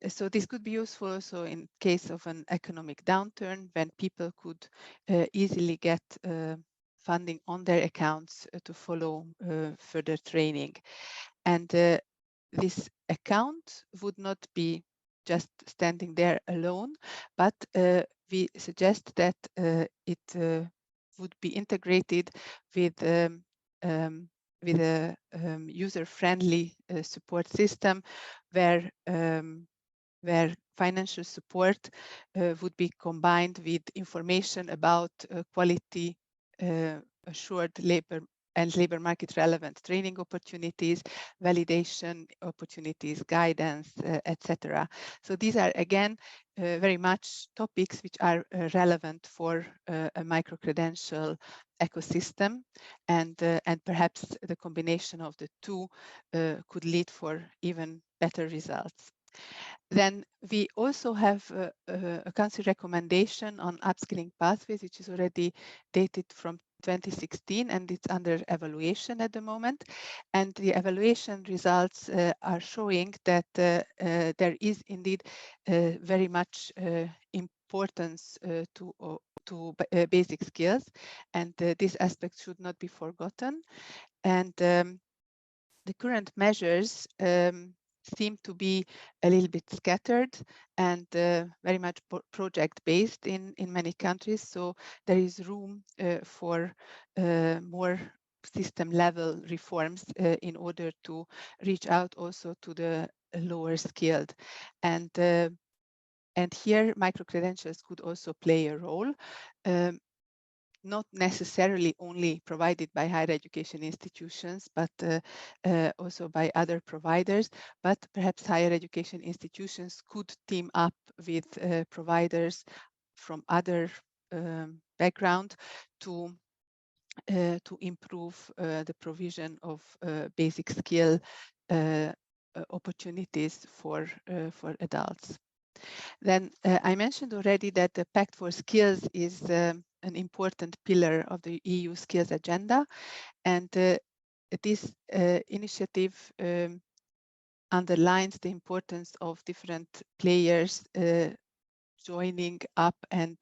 So this could be useful also in case of an economic downturn, when people could easily get funding on their accounts to follow further training. And this account would not be just standing there alone, but we suggest that it would be integrated with a user-friendly support system where financial support would be combined with information about quality assured labor and labor market relevant training opportunities, validation opportunities, guidance, etc. So these are again very much topics which are relevant for a micro-credential ecosystem, and perhaps the combination of the two could lead for even better results. Then we also have a council recommendation on upskilling pathways, which is already dated from 2016, and it's under evaluation at the moment. And the evaluation results are showing that there is indeed very much importance to basic skills, and this aspect should not be forgotten. And the current measures seem to be a little bit scattered and very much project-based in many countries. So there is room for more system-level reforms in order to reach out also to the lower skilled. And here, micro-credentials could also play a role. Not necessarily only provided by higher education institutions, but also by other providers. But perhaps higher education institutions could team up with providers from other background to improve the provision of basic skill opportunities for adults. Then I mentioned already that the Pact for Skills is an important pillar of the EU skills agenda, and this initiative underlines the importance of different players joining up and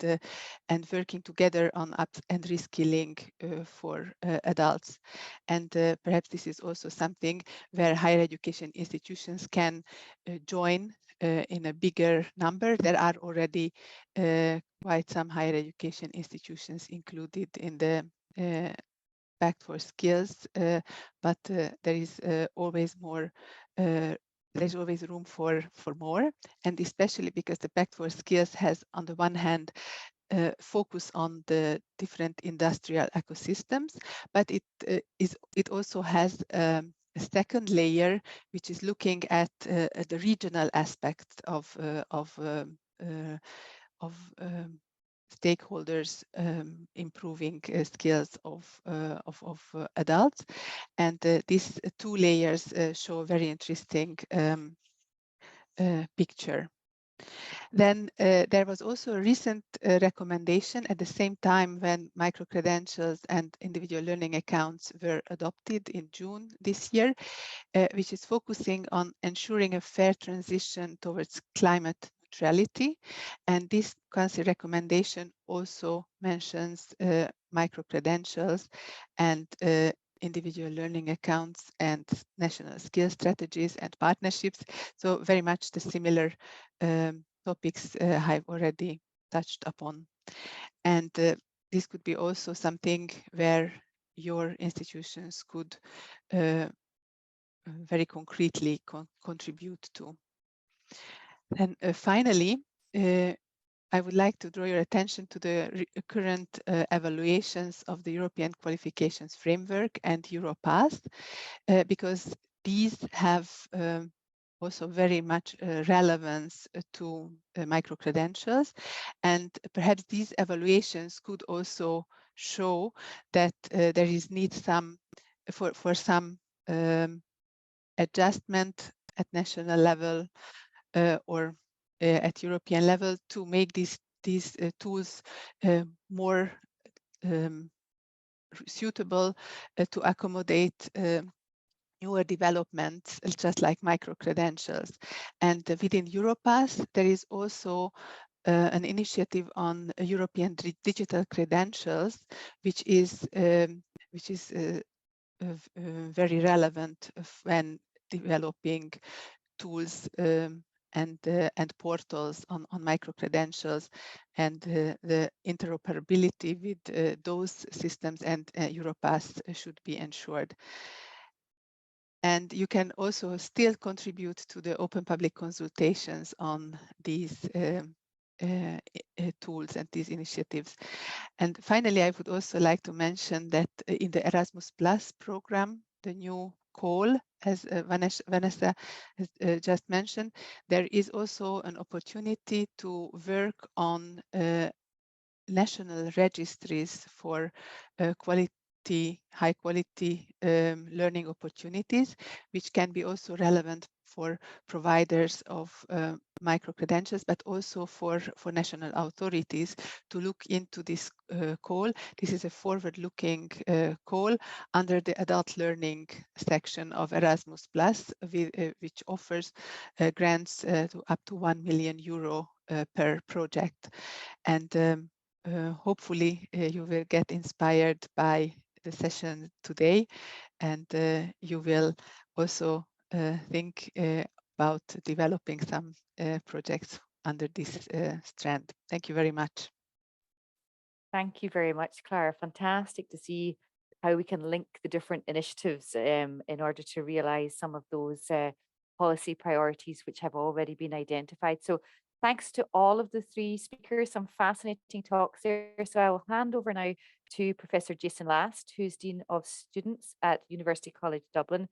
working together on up and reskilling for adults. And perhaps this is also something where higher education institutions can join in a bigger number. There are already quite some higher education institutions included in the Pact for Skills, but there is always more. There's always room for more, and especially because the Pact for Skills has, on the one hand, focus on the different industrial ecosystems, but it also has a second layer, which is looking at the regional aspects of stakeholders improving skills of adults, and these two layers show a very interesting picture. Then there was also a recent recommendation at the same time when micro-credentials and individual learning accounts were adopted in June this year, which is focusing on ensuring a fair transition towards climate neutrality. And this council recommendation also mentions micro-credentials and individual learning accounts and national skill strategies and partnerships. So very much the similar topics I've already touched upon. And this could be also something where your institutions could very concretely contribute to. And finally, I would like to draw your attention to the current evaluations of the European Qualifications Framework and Europass, because these have also very much relevance to micro-credentials, and perhaps these evaluations could also show that there is need for some adjustment at national level or at European level to make these tools more suitable to accommodate newer developments, just like micro-credentials. And within Europass, there is also an initiative on European digital credentials, which is very relevant when developing tools and portals on micro-credentials, and the interoperability with those systems and Europass should be ensured. And you can also still contribute to the open public consultations on these tools and these initiatives. And finally, I would also like to mention that in the Erasmus Plus program, the new call, as Vanessa has just mentioned, there is also an opportunity to work on national registries for high quality learning opportunities, which can be also relevant for providers of micro-credentials, but also for national authorities to look into this call. This is a forward-looking call under the adult learning section of Erasmus Plus, which offers grants to up to €1 million per project. And hopefully you will get inspired by the session today, and you will also think about developing some projects under this strand. Thank you very much. Thank you very much, Clara. Fantastic to see how we can link the different initiatives in order to realize some of those policy priorities which have already been identified. So thanks to all of the three speakers, some fascinating talks there. So I will hand over now to Professor Jason Last, who's Dean of Students at University College Dublin.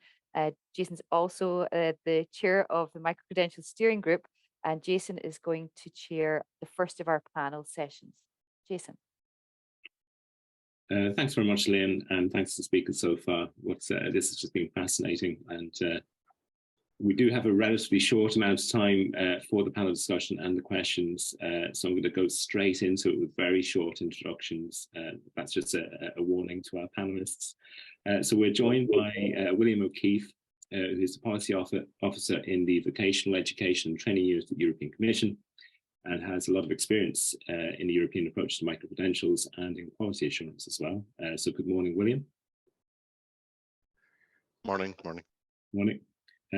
Jason's also the chair of the Micro-Credential Steering Group, and Jason is going to chair the first of our panel sessions. Jason. Thanks very much, Lynn, and thanks to the speakers so far. This has just been fascinating, and we do have a relatively short amount of time for the panel discussion and the questions, so I'm going to go straight into it with very short introductions. That's just a warning to our panelists. So we're joined by William O'Keefe, who's the Policy Officer in the Vocational Education and Training Unit at the European Commission, and has a lot of experience in the European approach to micro-credentials and in quality assurance as well. So good morning, William. Morning. Morning.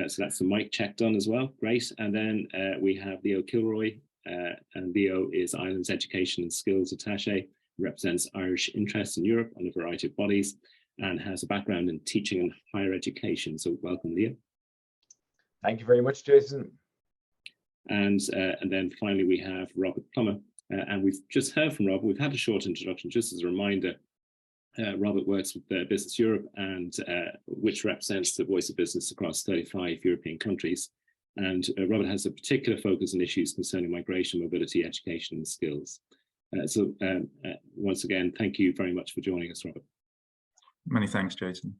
So that's the mic check done as well. Great. And then we have Leo Kilroy, and Leo is Ireland's Education and Skills Attaché, represents Irish interests in Europe on a variety of bodies, and has a background in teaching and higher education. So welcome, Leo. Thank you very much, Jason. And then finally we have Robert Plummer, and we've just heard from Robert. We've had a short introduction. Just as a reminder, Robert works with Business Europe, and which represents the voice of business across 35 European countries. And Robert has a particular focus on issues concerning migration, mobility, education, and skills. So once again, thank you very much for joining us, Robert. Many thanks, Jason.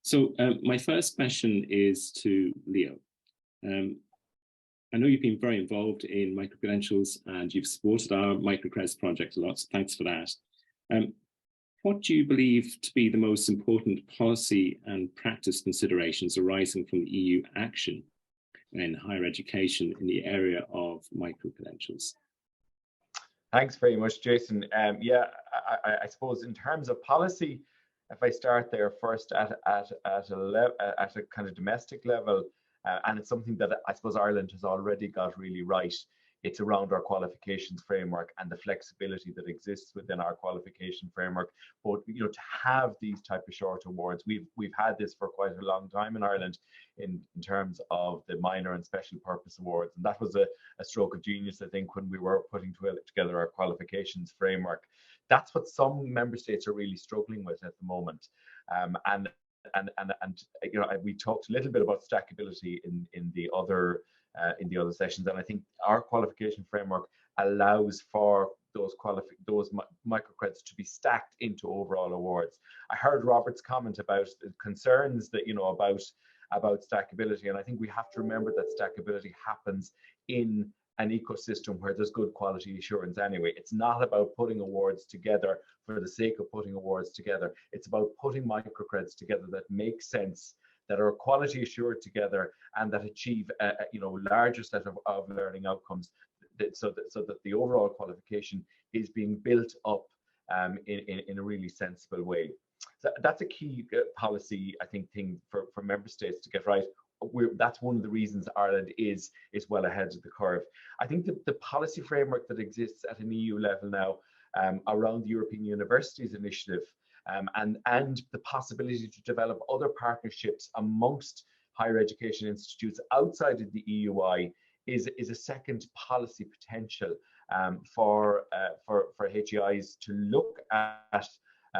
So my first question is to Leo. I know you've been very involved in micro-credentials and you've supported our MicroCreds project a lot, so thanks for that. What do you believe to be the most important policy and practice considerations arising from the EU action in higher education in the area of micro-credentials? Thanks very much, Jason. Yeah, I suppose in terms of policy, if I start there first at a kind of domestic level, and it's something that I suppose Ireland has already got really right, It's around our qualifications framework and the flexibility that exists within our qualification framework. But to have these type of short awards, we've had this for quite a long time in Ireland in terms of the minor and special purpose awards, and that was a stroke of genius, I think, when we were putting together our qualifications framework. That's what some member states are really struggling with at the moment, and we talked a little bit about stackability in the other sessions, and I think our qualification framework allows for those microcreds to be stacked into overall awards. I heard Robert's comment about the concerns that about stackability, and I think we have to remember that stackability happens in an ecosystem where there's good quality assurance anyway. It's not about putting awards together for the sake of putting awards together. It's about putting microcreds together that make sense, that are quality assured together, and that achieve a larger set of learning outcomes, so that the overall qualification is being built up in a really sensible way. So that's a key policy, I think, thing for member states to get right. That's one of the reasons Ireland is well ahead of the curve. I think that the policy framework that exists at an EU level now around the European Universities Initiative and the possibility to develop other partnerships amongst higher education institutes outside of the EUI is a second policy potential for HEIs to look at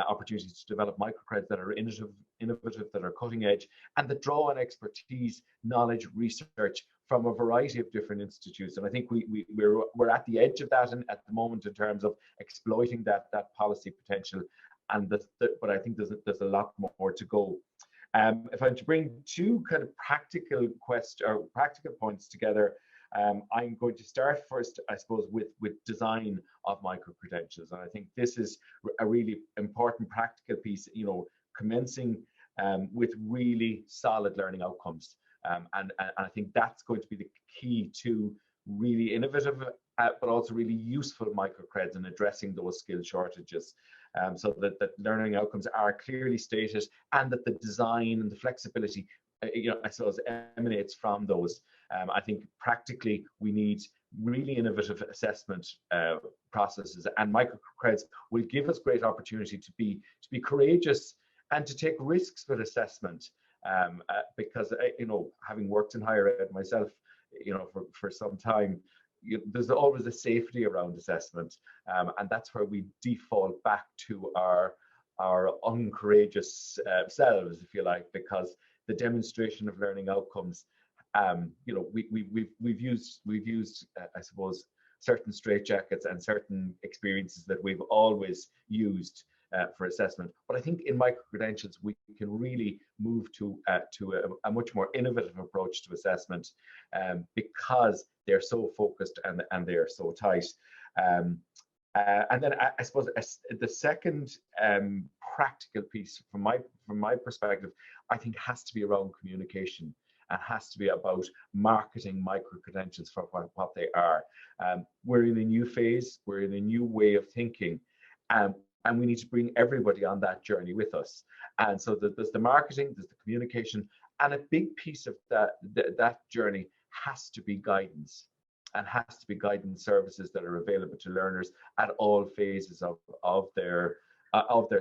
opportunities to develop microcreds that are innovative, that are cutting edge, and that draw on expertise, knowledge, research from a variety of different institutes. And I think we're at the edge of that at the moment in terms of exploiting that policy potential. But I think there's a lot more to go. If I'm to bring two kind of practical points together, I'm going to start first, I suppose, with design of micro-credentials. And I think this is a really important practical piece, commencing with really solid learning outcomes. And I think that's going to be the key to really innovative, but also really useful microcreds in addressing those skill shortages. So that learning outcomes are clearly stated, and that the design and the flexibility, I suppose, emanates from those. I think practically we need really innovative assessment processes, and microcreds will give us great opportunity to be courageous and to take risks with assessment. Because having worked in higher ed myself, for some time, there's always a safety around assessment, and that's where we default back to our uncourageous selves, if you like, because the demonstration of learning outcomes, we've used I suppose, certain straitjackets and certain experiences that we've always used for assessment. But I think in micro-credentials we can really move to a much more innovative approach to assessment, because they're so focused and they are so tight. And then I suppose the second practical piece from my perspective, I think, has to be around communication, and has to be about marketing micro-credentials for what they are. We're in a new phase, we're in a new way of thinking, and we need to bring everybody on that journey with us. And so there's the marketing, there's the communication, and a big piece of that journey has to be guidance, and has to be guidance services that are available to learners at all phases of their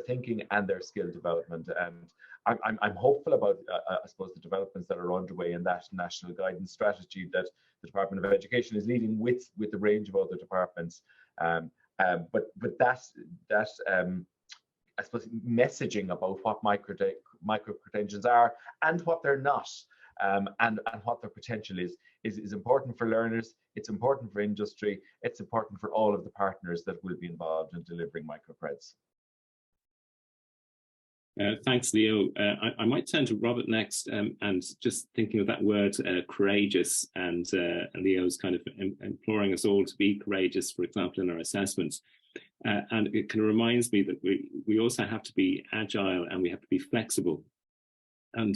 thinking and their skill development. And I'm hopeful about, I suppose, the developments that are underway in that national guidance strategy that the Department of Education is leading with a range of other departments. But that's I suppose, messaging about what micro-credentials are and what they're not, and what their potential is important for learners. It's important for industry. It's important for all of the partners that will be involved in delivering microcreds. Thanks, Leo. I might turn to Robert next, and just thinking of that word courageous, and Leo's kind of imploring us all to be courageous, for example, in our assessments. And it kind of reminds me that we also have to be agile, and we have to be flexible. And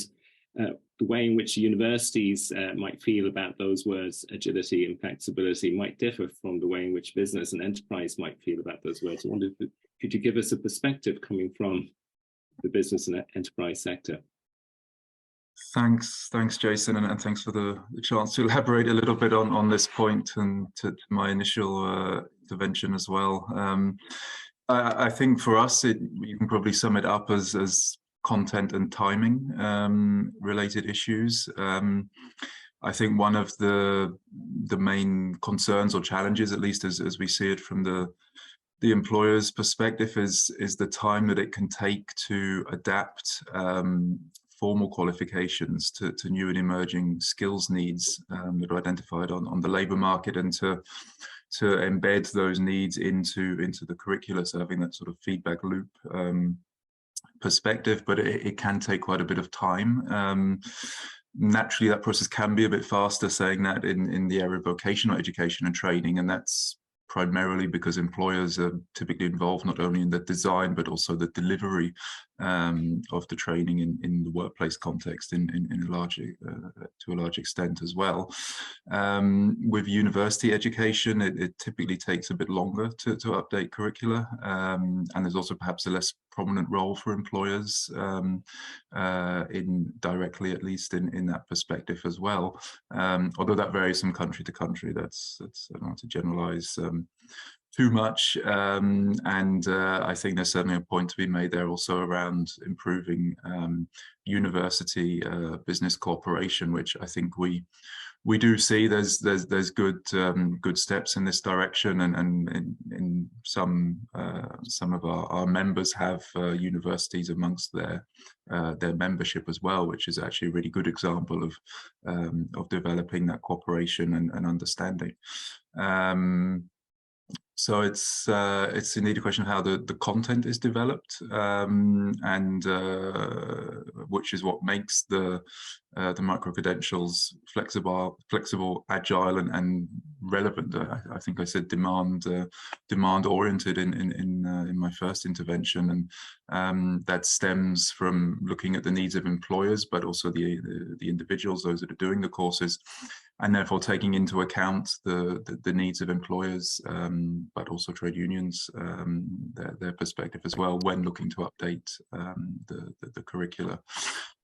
the way in which universities might feel about those words, agility and flexibility, might differ from the way in which business and enterprise might feel about those words. I wonder, could you give us a perspective coming from the business and enterprise sector? Thanks, Jason, and thanks for the chance to elaborate a little bit on this point and to my initial intervention as well. I think for us, you can probably sum it up as content and timing related issues. I think one of the main concerns or challenges, at least as we see it from the employer's perspective, is the time that it can take to adapt formal qualifications to new and emerging skills needs that are identified on the labour market, and to embed those needs into the curricula, so having that sort of feedback loop perspective. But it can take quite a bit of time. Naturally, that process can be a bit faster, saying that in the area of vocational education and training, and that's primarily because employers are typically involved not only in the design but also the delivery of the training in the workplace context to a large extent as well. With university education, it typically takes a bit longer to update curricula, and there's also perhaps a less prominent role for employers directly, at least in that perspective as well. Although that varies from country to country. That's I don't want to generalize too much, and I think there's certainly a point to be made there also around improving university business cooperation, which I think we do see there's good steps in this direction, and in some of our members have universities amongst their membership as well, which is actually a really good example of developing that cooperation and understanding. So it's indeed a question of how the content is developed, and which is what makes the micro-credentials flexible, agile, and relevant. I think I said demand oriented in my first intervention, and that stems from looking at the needs of employers, but also the individuals, those that are doing the courses, and therefore taking into account the needs of employers, but also trade unions, their perspective as well when looking to update the curricula.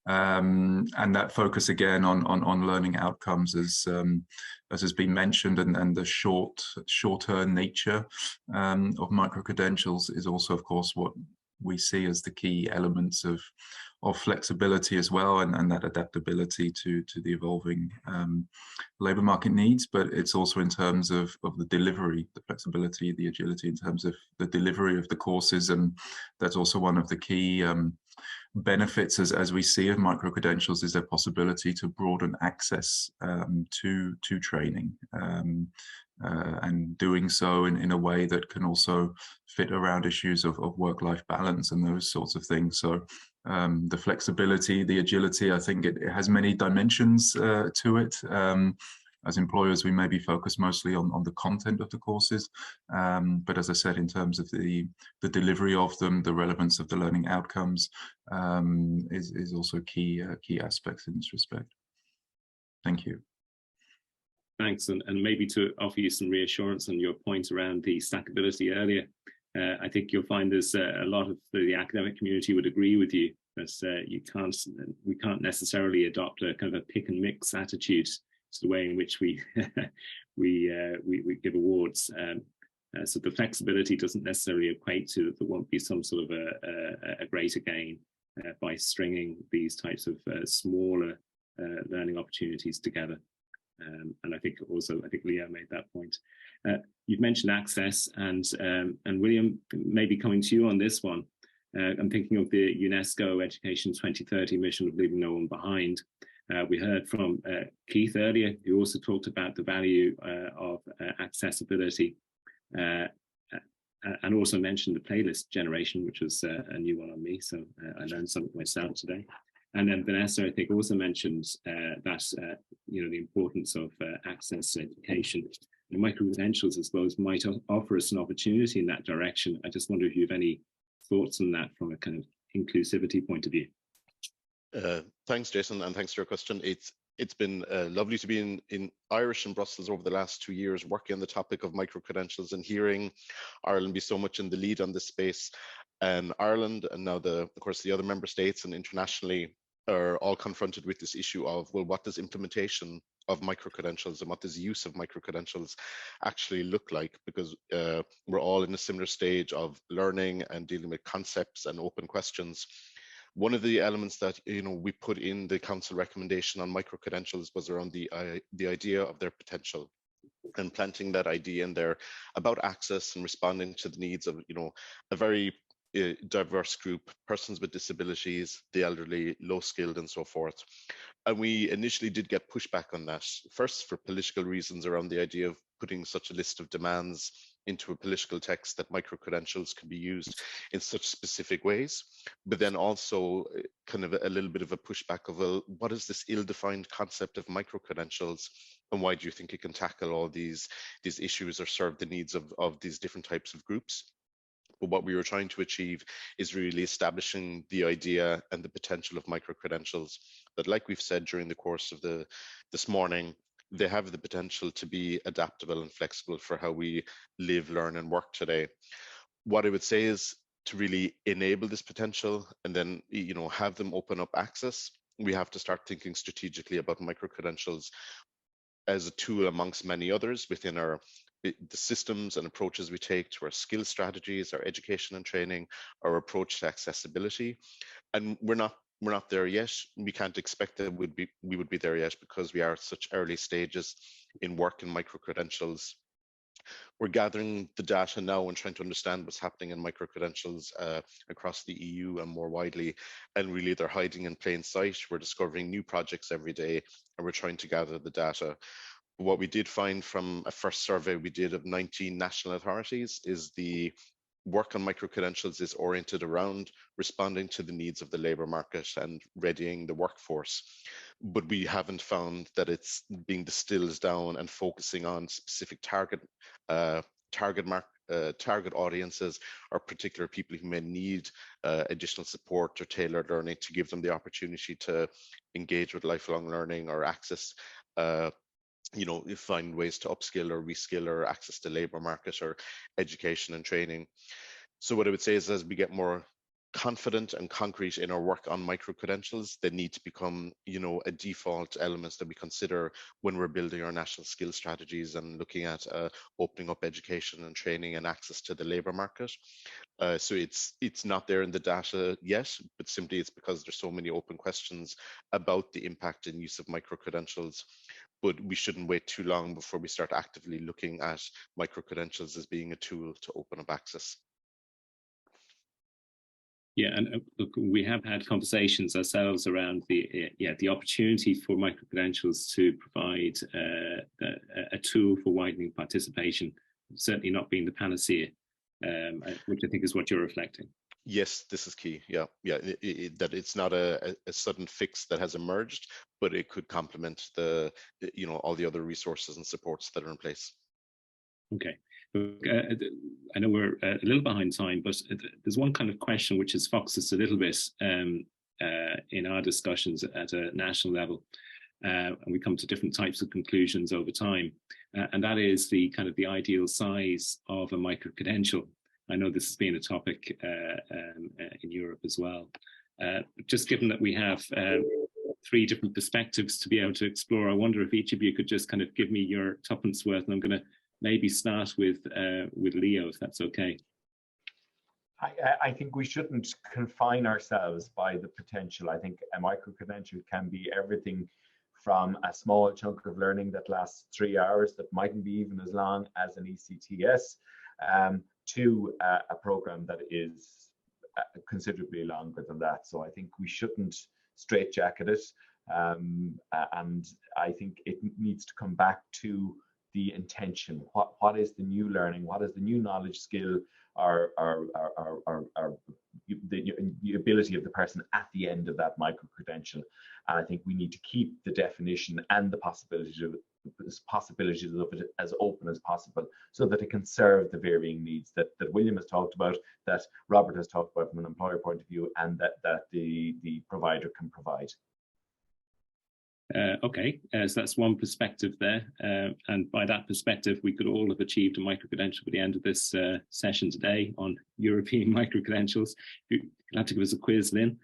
And that focus again on learning outcomes, as has been mentioned, and the shorter nature of micro-credentials is also, of course, what we see as the key elements of flexibility as well, and that adaptability to the evolving labour market needs. But it's also in terms of the delivery, the flexibility, the agility in terms of the delivery of the courses, and that's also one of the key benefits as we see of micro-credentials, is their possibility to broaden access to training, and doing so in a way that can also fit around issues of work-life balance and those sorts of things. So the flexibility, the agility, I think it has many dimensions to it. As employers, we may be focused mostly on the content of the courses, but as I said, in terms of the delivery of them, the relevance of the learning outcomes is also key aspects in this respect. Thank you. Thanks, and maybe to offer you some reassurance on your point around the stackability earlier, I think you'll find there's a lot of the academic community would agree with you that we can't necessarily adopt a kind of a pick and mix attitude to the way in which we give awards. So the flexibility doesn't necessarily equate to that there won't be some sort of a greater gain by stringing these types of smaller learning opportunities together. And I think Leo made that point. You've mentioned access, and William, maybe coming to you on this one. I'm thinking of the UNESCO Education 2030 mission of leaving no one behind. We heard from Keith earlier, who also talked about the value of accessibility, and also mentioned the playlist generation, which was a new one on me, so I learned something myself today. And then Vanessa, I think, also mentioned that the importance of access to education. And micro-credentials, I suppose, might offer us an opportunity in that direction. I just wonder if you have any thoughts on that from a kind of inclusivity point of view. Thanks, Jason, and thanks for your question. It's been lovely to be in Irish and Brussels over the last 2 years, working on the topic of micro-credentials and hearing Ireland be so much in the lead on this space. And Ireland, and now of course the other member states and internationally, are all confronted with this issue of, well, what does implementation of micro-credentials and what does use of micro-credentials actually look like? Because we're all in a similar stage of learning and dealing with concepts and open questions. One of the elements that we put in the council recommendation on micro-credentials was around the idea of their potential, and planting that idea in there about access and responding to the needs of a very diverse group, persons with disabilities, the elderly, low skilled, and so forth. And we initially did get pushback on that, first for political reasons around the idea of putting such a list of demands into a political text that micro-credentials can be used in such specific ways, but then also kind of a little bit of a pushback of, well, what is this ill-defined concept of micro-credentials, and why do you think it can tackle all these issues or serve the needs of these different types of groups? But what we were trying to achieve is really establishing the idea and the potential of micro-credentials that, like we've said during the course of this morning, they have the potential to be adaptable and flexible for how we live, learn, and work today. What I would say is, to really enable this potential and then have them open up access, we have to start thinking strategically about micro-credentials as a tool amongst many others within the systems and approaches we take to our skill strategies, our education and training, our approach to accessibility. And we're not there yet. We can't expect that we would be there yet, because we are at such early stages in work in micro-credentials. We're gathering the data now and trying to understand what's happening in micro-credentials across the EU and more widely, and really they're hiding in plain sight. We're discovering new projects every day, and we're trying to gather the data. What we did find from a first survey we did of 19 national authorities is the work on micro-credentials is oriented around responding to the needs of the labour market and readying the workforce. But we haven't found that it's being distilled down and focusing on specific target audiences or particular people who may need additional support or tailored learning to give them the opportunity to engage with lifelong learning or access find ways to upskill or reskill or access to labour market or education and training. So what I would say is, as we get more confident and concrete in our work on micro-credentials, they need to become, a default element that we consider when we're building our national skill strategies and looking at opening up education and training and access to the labour market. So it's not there in the data yet, but simply it's because there's so many open questions about the impact and use of micro-credentials. But we shouldn't wait too long before we start actively looking at micro-credentials as being a tool to open up access. Yeah, and look, we have had conversations ourselves around the opportunity for micro-credentials to provide a tool for widening participation, certainly not being the panacea, which I think is what you're reflecting. Yes, this is key. Yeah, that it's not a sudden fix that has emerged, but it could complement all the other resources and supports that are in place. Okay. I know we're a little behind time, but there's one kind of question which has foxed us a little bit in our discussions at a national level, and we come to different types of conclusions over time, and that is the kind of the ideal size of a micro-credential. I know this has been a topic in Europe as well. Just given that we have 3 different perspectives to be able to explore, I wonder if each of you could just kind of give me your tuppence worth, and I'm going to maybe start with Leo, if that's okay. I think we shouldn't confine ourselves by the potential. I think a micro-credential can be everything from a small chunk of learning that lasts 3 hours that mightn't be even as long as an ECTS, to a program that is considerably longer than that. So I think we shouldn't straitjacket it, and I think it needs to come back to the intention. What is the new learning? What is the new knowledge, skill, or the ability of the person at the end of that micro-credential? And I think we need to keep the definition and the possibilities of it as open as possible, so that it can serve the varying needs that William has talked about, that Robert has talked about from an employer point of view, and that the provider can provide. Okay, so that's one perspective there, and by that perspective we could all have achieved a micro-credential by the end of this session today on European micro-credentials. You'll have to give us a quiz, Lynn.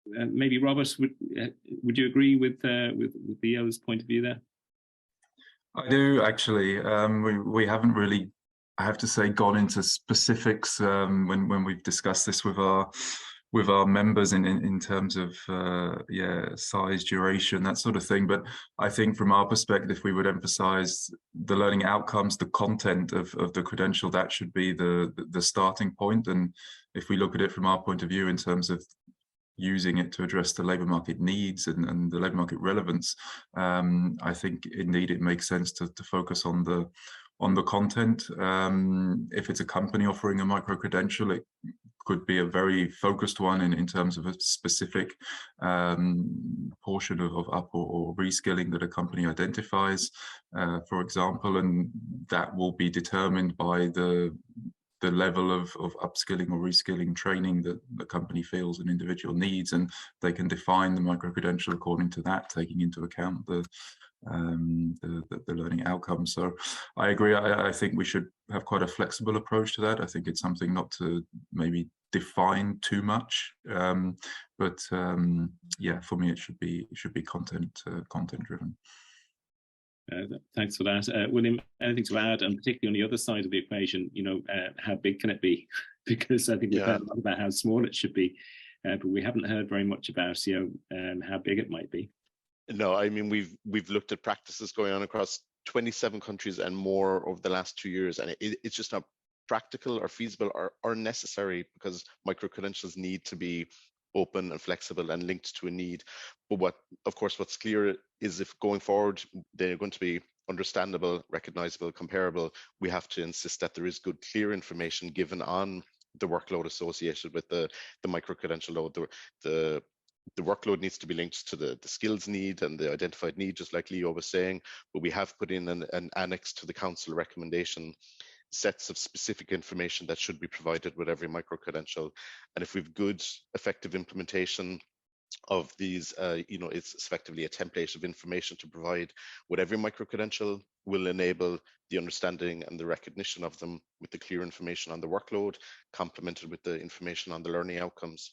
Maybe Robert, would you agree with Leo's point of view there? I do actually. We haven't really, I have to say, gone into specifics when we've discussed this with our members in terms of size, duration, that sort of thing. But I think from our perspective, we would emphasize the learning outcomes, the content of the credential. That should be the starting point. And if we look at it from our point of view in terms of using it to address the labour market needs and the labour market relevance, I think indeed it makes sense to focus on the content. If it's a company offering a micro-credential, it could be a very focused one in terms of a specific portion of up or reskilling that a company identifies, for example, and that will be determined by the level of upskilling or reskilling training that the company feels an individual needs, and they can define the micro-credential according to that, taking into account the learning outcomes. So I agree. I think we should have quite a flexible approach to that. I think it's something not to maybe define too much, but yeah, for me it should be content driven. Thanks for that. William, anything to add? And particularly on the other side of the equation, how big can it be? Because I think we've heard a lot about how small it should be, but we haven't heard very much about how big it might be. No, I mean, we've looked at practices going on across 27 countries and more over the last 2 years, and it's just not practical or feasible or necessary, because micro-credentials need to be open and flexible and linked to a need. But what's clear is if going forward they're going to be understandable, recognizable, comparable, we have to insist that there is good, clear information given on the workload associated with the micro-credential load. The workload needs to be linked to the skills need and the identified need, just like Leo was saying, but we have put in an annex to the council recommendation, sets of specific information that should be provided with every micro-credential. And if we've good, effective implementation of these, it's effectively a template of information to provide with every micro-credential, will enable the understanding and the recognition of them with the clear information on the workload, complemented with the information on the learning outcomes.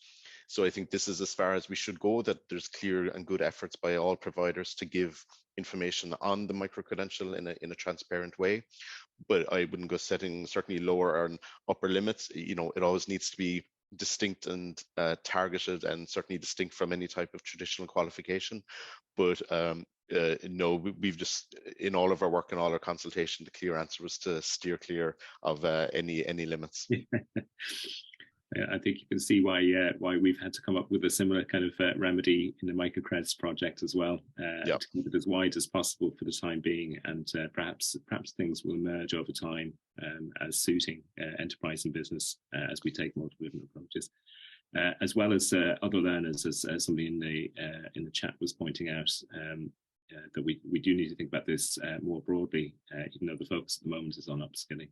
So I think this is as far as we should go, that there's clear and good efforts by all providers to give information on the micro-credential in a transparent way. But I wouldn't go setting certainly lower and upper limits. It always needs to be distinct and targeted, and certainly distinct from any type of traditional qualification. But no, we've just, in all of our work and all our consultation, the clear answer was to steer clear of any limits. I think you can see why we've had to come up with a similar kind of remedy in the MicroCreds project as well, to keep it as wide as possible for the time being, and perhaps things will emerge over time as suiting enterprise and business as we take multiple different approaches, as well as other learners, as somebody in the chat was pointing out, that we do need to think about this more broadly, even though the focus at the moment is on upskilling.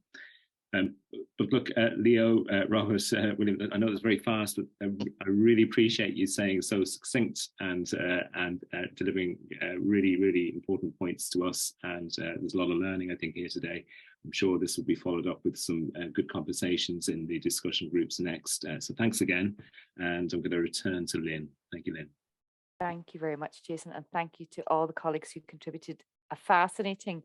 But look, Leo, Robert, William, I know it's very fast, but I really appreciate you saying so succinct and delivering really, really important points to us. And there's a lot of learning, I think, here today. I'm sure this will be followed up with some good conversations in the discussion groups next. So thanks again. And I'm going to return to Lynn. Thank you, Lynn. Thank you very much, Jason. And thank you to all the colleagues who contributed a fascinating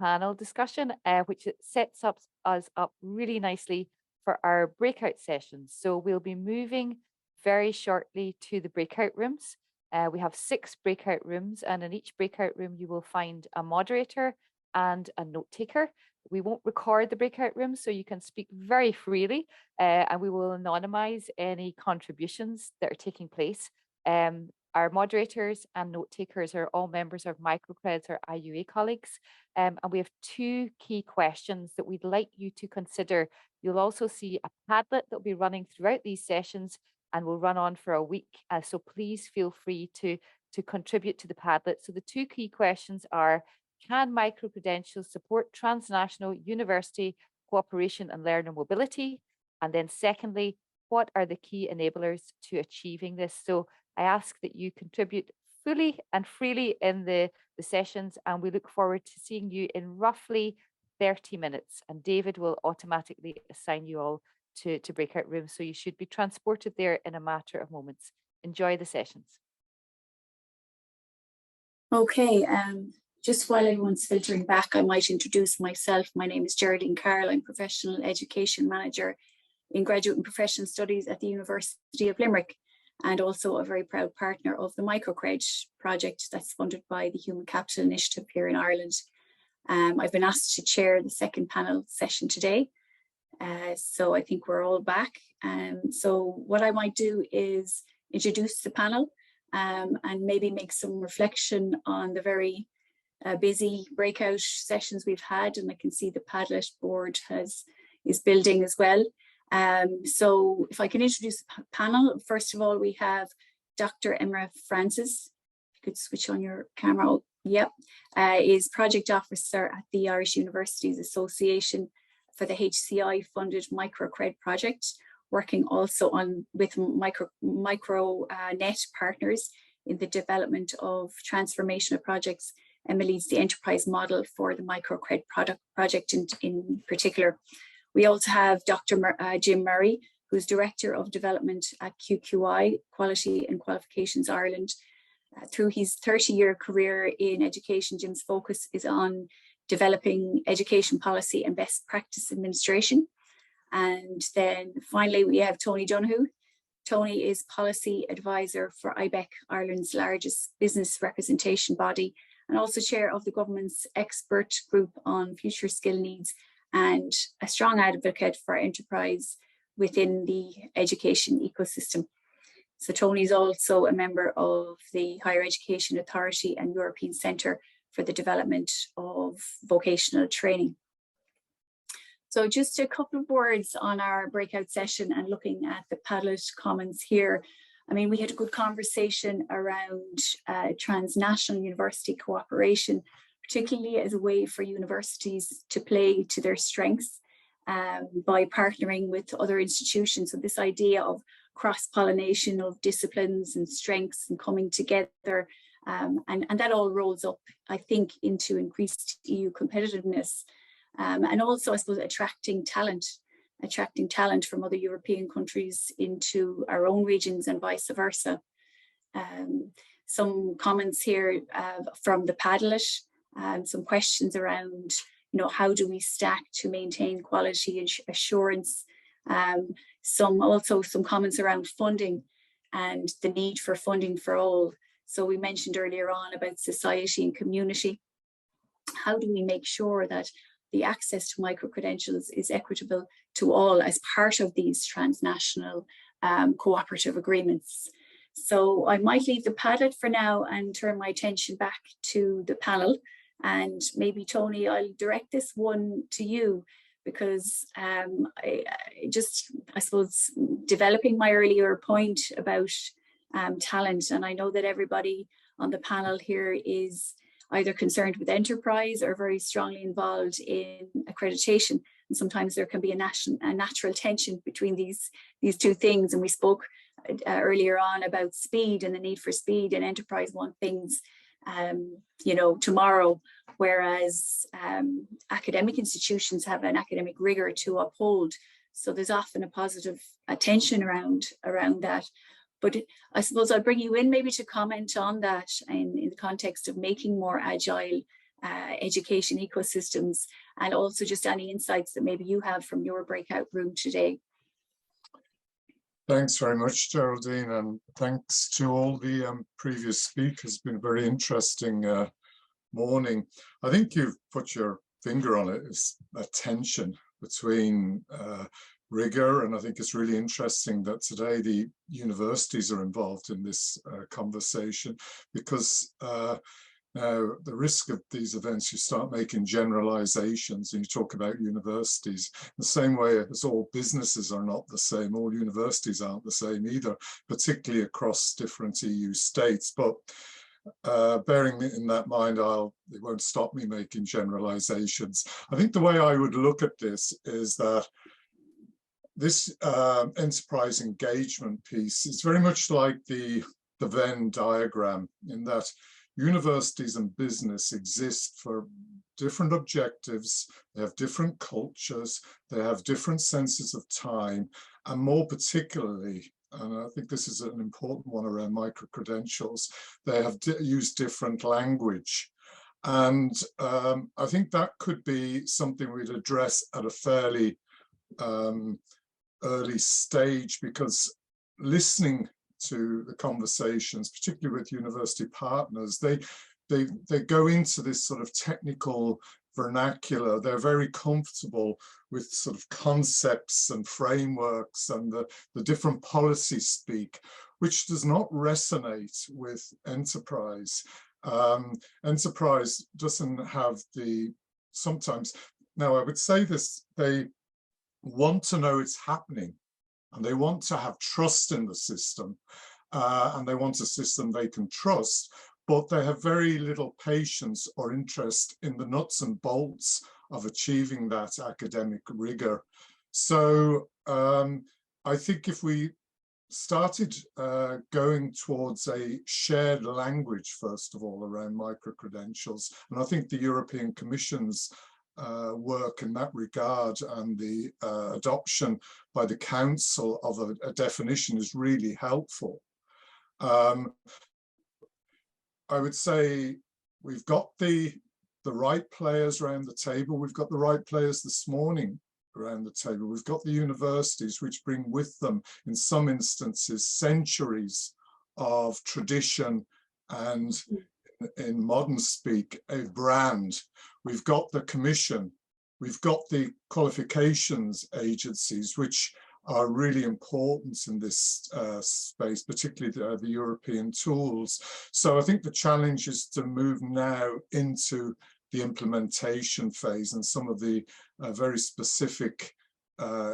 panel discussion, which sets us up really nicely for our breakout sessions. So we'll be moving very shortly to the breakout rooms. We have 6 breakout rooms, and in each breakout room you will find a moderator and a note taker. We won't record the breakout rooms, so you can speak very freely, and we will anonymize any contributions that are taking place. Our moderators and note takers are all members of MicroCreds or IUA colleagues, and we have 2 key questions that we'd like you to consider. You'll also see a Padlet that will be running throughout these sessions and will run on for a week, so please feel free to contribute to the Padlet. So the 2 key questions are: can micro-credentials support transnational university cooperation and learner mobility? And then secondly, what are the key enablers to achieving this? So I ask that you contribute fully and freely in the sessions, and we look forward to seeing you in roughly 30 minutes. And David will automatically assign you all to breakout rooms, so you should be transported there in a matter of moments. Enjoy the sessions. Okay, just while everyone's filtering back, I might introduce myself. My name is Geraldine Carroll. I'm Professional Education Manager in Graduate and Professional Studies at the University of Limerick, and also a very proud partner of the MicroCreds project that's funded by the Human Capital Initiative here in Ireland. I've been asked to chair the second panel session today. So I think we're all back. So what I might do is introduce the panel and maybe make some reflection on the very busy breakout sessions we've had. And I can see the Padlet board is building as well. So if I can introduce the panel, first of all, we have Dr. Emma Francis. If you could switch on your camera. Yep, is Project Officer at the Irish Universities Association for the HCI funded MicroCred project, working also with MicroNet partners in the development of transformational projects. Emma leads the enterprise model for the MicroCred project in particular. We also have Dr. Jim Murray, who's Director of Development at QQI, Quality and Qualifications Ireland. Through his 30-year career in education, Jim's focus is on developing education policy and best practice administration. And then finally, we have Tony Donoghue. Tony is Policy Advisor for IBEC, Ireland's largest business representation body, and also chair of the government's expert group on future skill needs, and a strong advocate for enterprise within the education ecosystem. So Tony is also a member of the Higher Education Authority and European Centre for the Development of Vocational Training. So just a couple of words on our breakout session and looking at the Padlet comments here. I mean, we had a good conversation around transnational university cooperation, particularly as a way for universities to play to their strengths by partnering with other institutions. So this idea of cross-pollination of disciplines and strengths and coming together, and that all rolls up, I think, into increased EU competitiveness. And also, I suppose, attracting talent from other European countries into our own regions and vice versa. Some comments here from the Padlet, some questions around, how do we stack to maintain quality assurance? Some comments around funding and the need for funding for all. So we mentioned earlier on about society and community. How do we make sure that the access to micro-credentials is equitable to all as part of these transnational cooperative agreements? So I might leave the Padlet for now and turn my attention back to the panel. And maybe, Tony, I'll direct this one to you, because I suppose, developing my earlier point about talent, and I know that everybody on the panel here is either concerned with enterprise or very strongly involved in accreditation. And sometimes there can be a natural tension between these two things. And we spoke earlier on about speed and the need for speed, and enterprise want things tomorrow, whereas academic institutions have an academic rigor to uphold. So there's often a positive tension around that. But I suppose I'll bring you in maybe to comment on that in the context of making more agile education ecosystems, and also just any insights that maybe you have from your breakout room today. Thanks very much, Geraldine, and thanks to all the previous speakers. It's been a very interesting morning. I think you've put your finger on it. It's a tension between rigor, and I think it's really interesting that today the universities are involved in this conversation, because now the risk of these events, you start making generalizations and you talk about universities the same way as all businesses are not the same, all universities aren't the same either, particularly across different EU states. But bearing in that mind, it won't stop me making generalizations. I think the way I would look at this is that this enterprise engagement piece is very much like the Venn diagram, in that universities and business exist for different objectives, they have different cultures, they have different senses of time, and more particularly, and I think this is an important one around micro-credentials, they have used different language. And I think that could be something we'd address at a fairly early stage, because listening to the conversations, particularly with university partners, they go into this sort of technical vernacular. They're very comfortable with sort of concepts and frameworks and the different policy speak, which does not resonate with enterprise. Enterprise doesn't have sometimes, now I would say this, they want to know it's happening, and they want to have trust in the system, and they want a system they can trust, but they have very little patience or interest in the nuts and bolts of achieving that academic rigor. So I think if we started going towards a shared language, first of all, around micro-credentials, and I think the European Commission's work in that regard and the adoption by the Council of a definition is really helpful. I would say we've got the right players around the table. We've got the right players this morning around the table. We've got the universities, which bring with them, in some instances, centuries of tradition and, in modern speak, a brand. We've got the Commission. We've got the qualifications agencies, which are really important in this space, particularly the European tools. So I think the challenge is to move now into the implementation phase and some of the very specific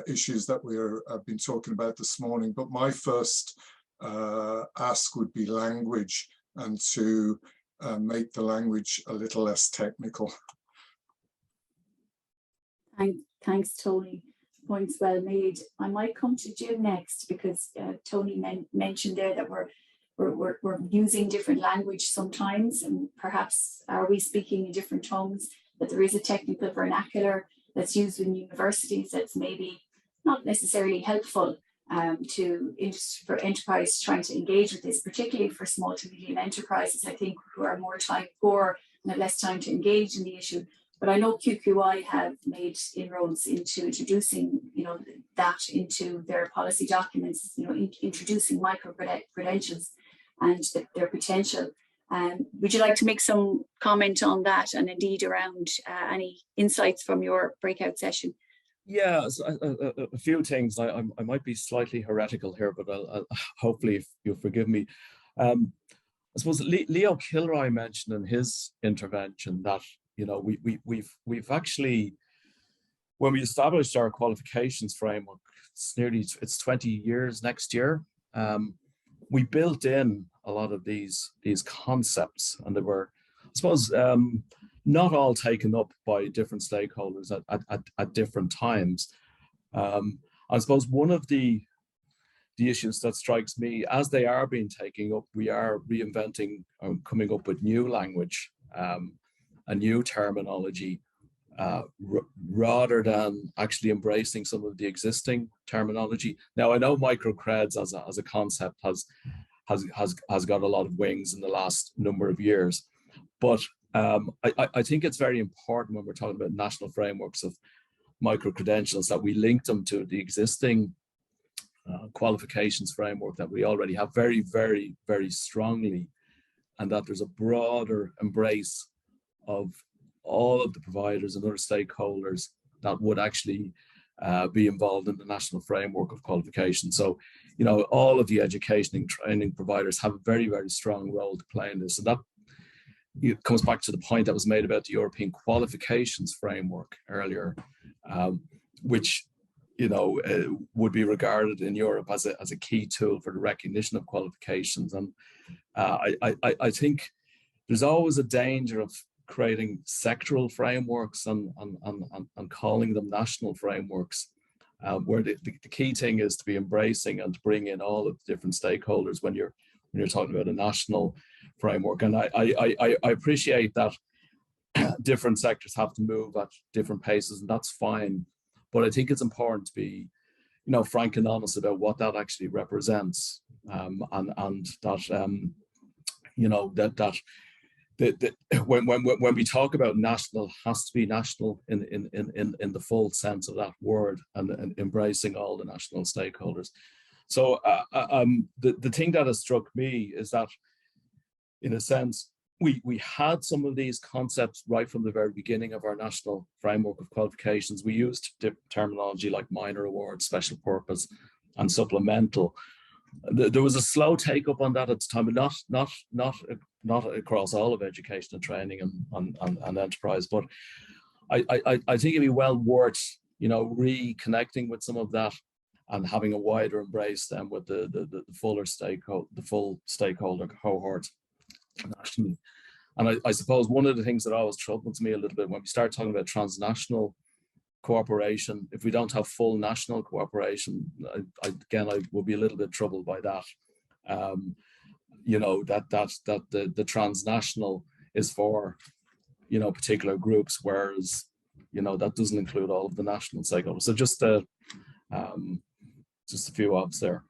issues that have been talking about this morning. But my first ask would be language, and to make the language a little less technical. Thanks, Tony. Points well made. I might come to Jim next, because Tony mentioned there that we're using different language sometimes, and perhaps are we speaking in different tongues, that there is a technical vernacular that's used in universities that's maybe not necessarily helpful for enterprise trying to engage with this, particularly for small to medium enterprises, I think, who are more time poor and have less time to engage in the issue. But I know QQI have made inroads into introducing, that into their policy documents, introducing micro-credentials and their potential. Would you like to make some comment on that, and indeed around any insights from your breakout session? Yeah, so a few things. I might be slightly heretical here, but I'll hopefully, if you'll forgive me. I suppose Leo Kilroy mentioned in his intervention that we've actually, when we established our qualifications framework, it's 20 years next year. We built in a lot of these concepts, and they were, I suppose, not all taken up by different stakeholders at different times. I suppose one of the issues that strikes me, as they are being taken up, we are reinventing and coming up with new language, a new terminology, rather than actually embracing some of the existing terminology. Now, I know MicroCreds as a concept has got a lot of wings in the last number of years, but I think it's very important when we're talking about national frameworks of micro-credentials that we link them to the existing qualifications framework that we already have very, very, very strongly, and that there's a broader embrace of all of the providers and other stakeholders that would actually be involved in the national framework of qualifications. So, all of the education and training providers have a very, very strong role to play in this. And that it comes back to the point that was made about the European qualifications framework earlier, which would be regarded in Europe as a key tool for the recognition of qualifications. And I think there's always a danger of creating sectoral frameworks and calling them national frameworks, where the key thing is to be embracing and to bring in all of the different stakeholders when you're talking about a national framework. And I appreciate that different sectors have to move at different paces, and that's fine. But I think it's important to be, frank and honest about what that actually represents, and that when we talk about national, has to be national in the full sense of that word, and embracing all the national stakeholders. So the thing that has struck me is that, in a sense, we had some of these concepts right from the very beginning of our national framework of qualifications. We used terminology like minor awards, special purpose, and supplemental. There was a slow take up on that at the time, but not across all of education and training and enterprise. But I think it'd be well worth reconnecting with some of that and having a wider embrace then with the full stakeholder cohort nationally. And I suppose one of the things that always troubles me a little bit when we start talking about transnational cooperation, if we don't have full national cooperation, I will be a little bit troubled by that. That the transnational is for particular groups, whereas that doesn't include all of the national stakeholders. So just a few obs there.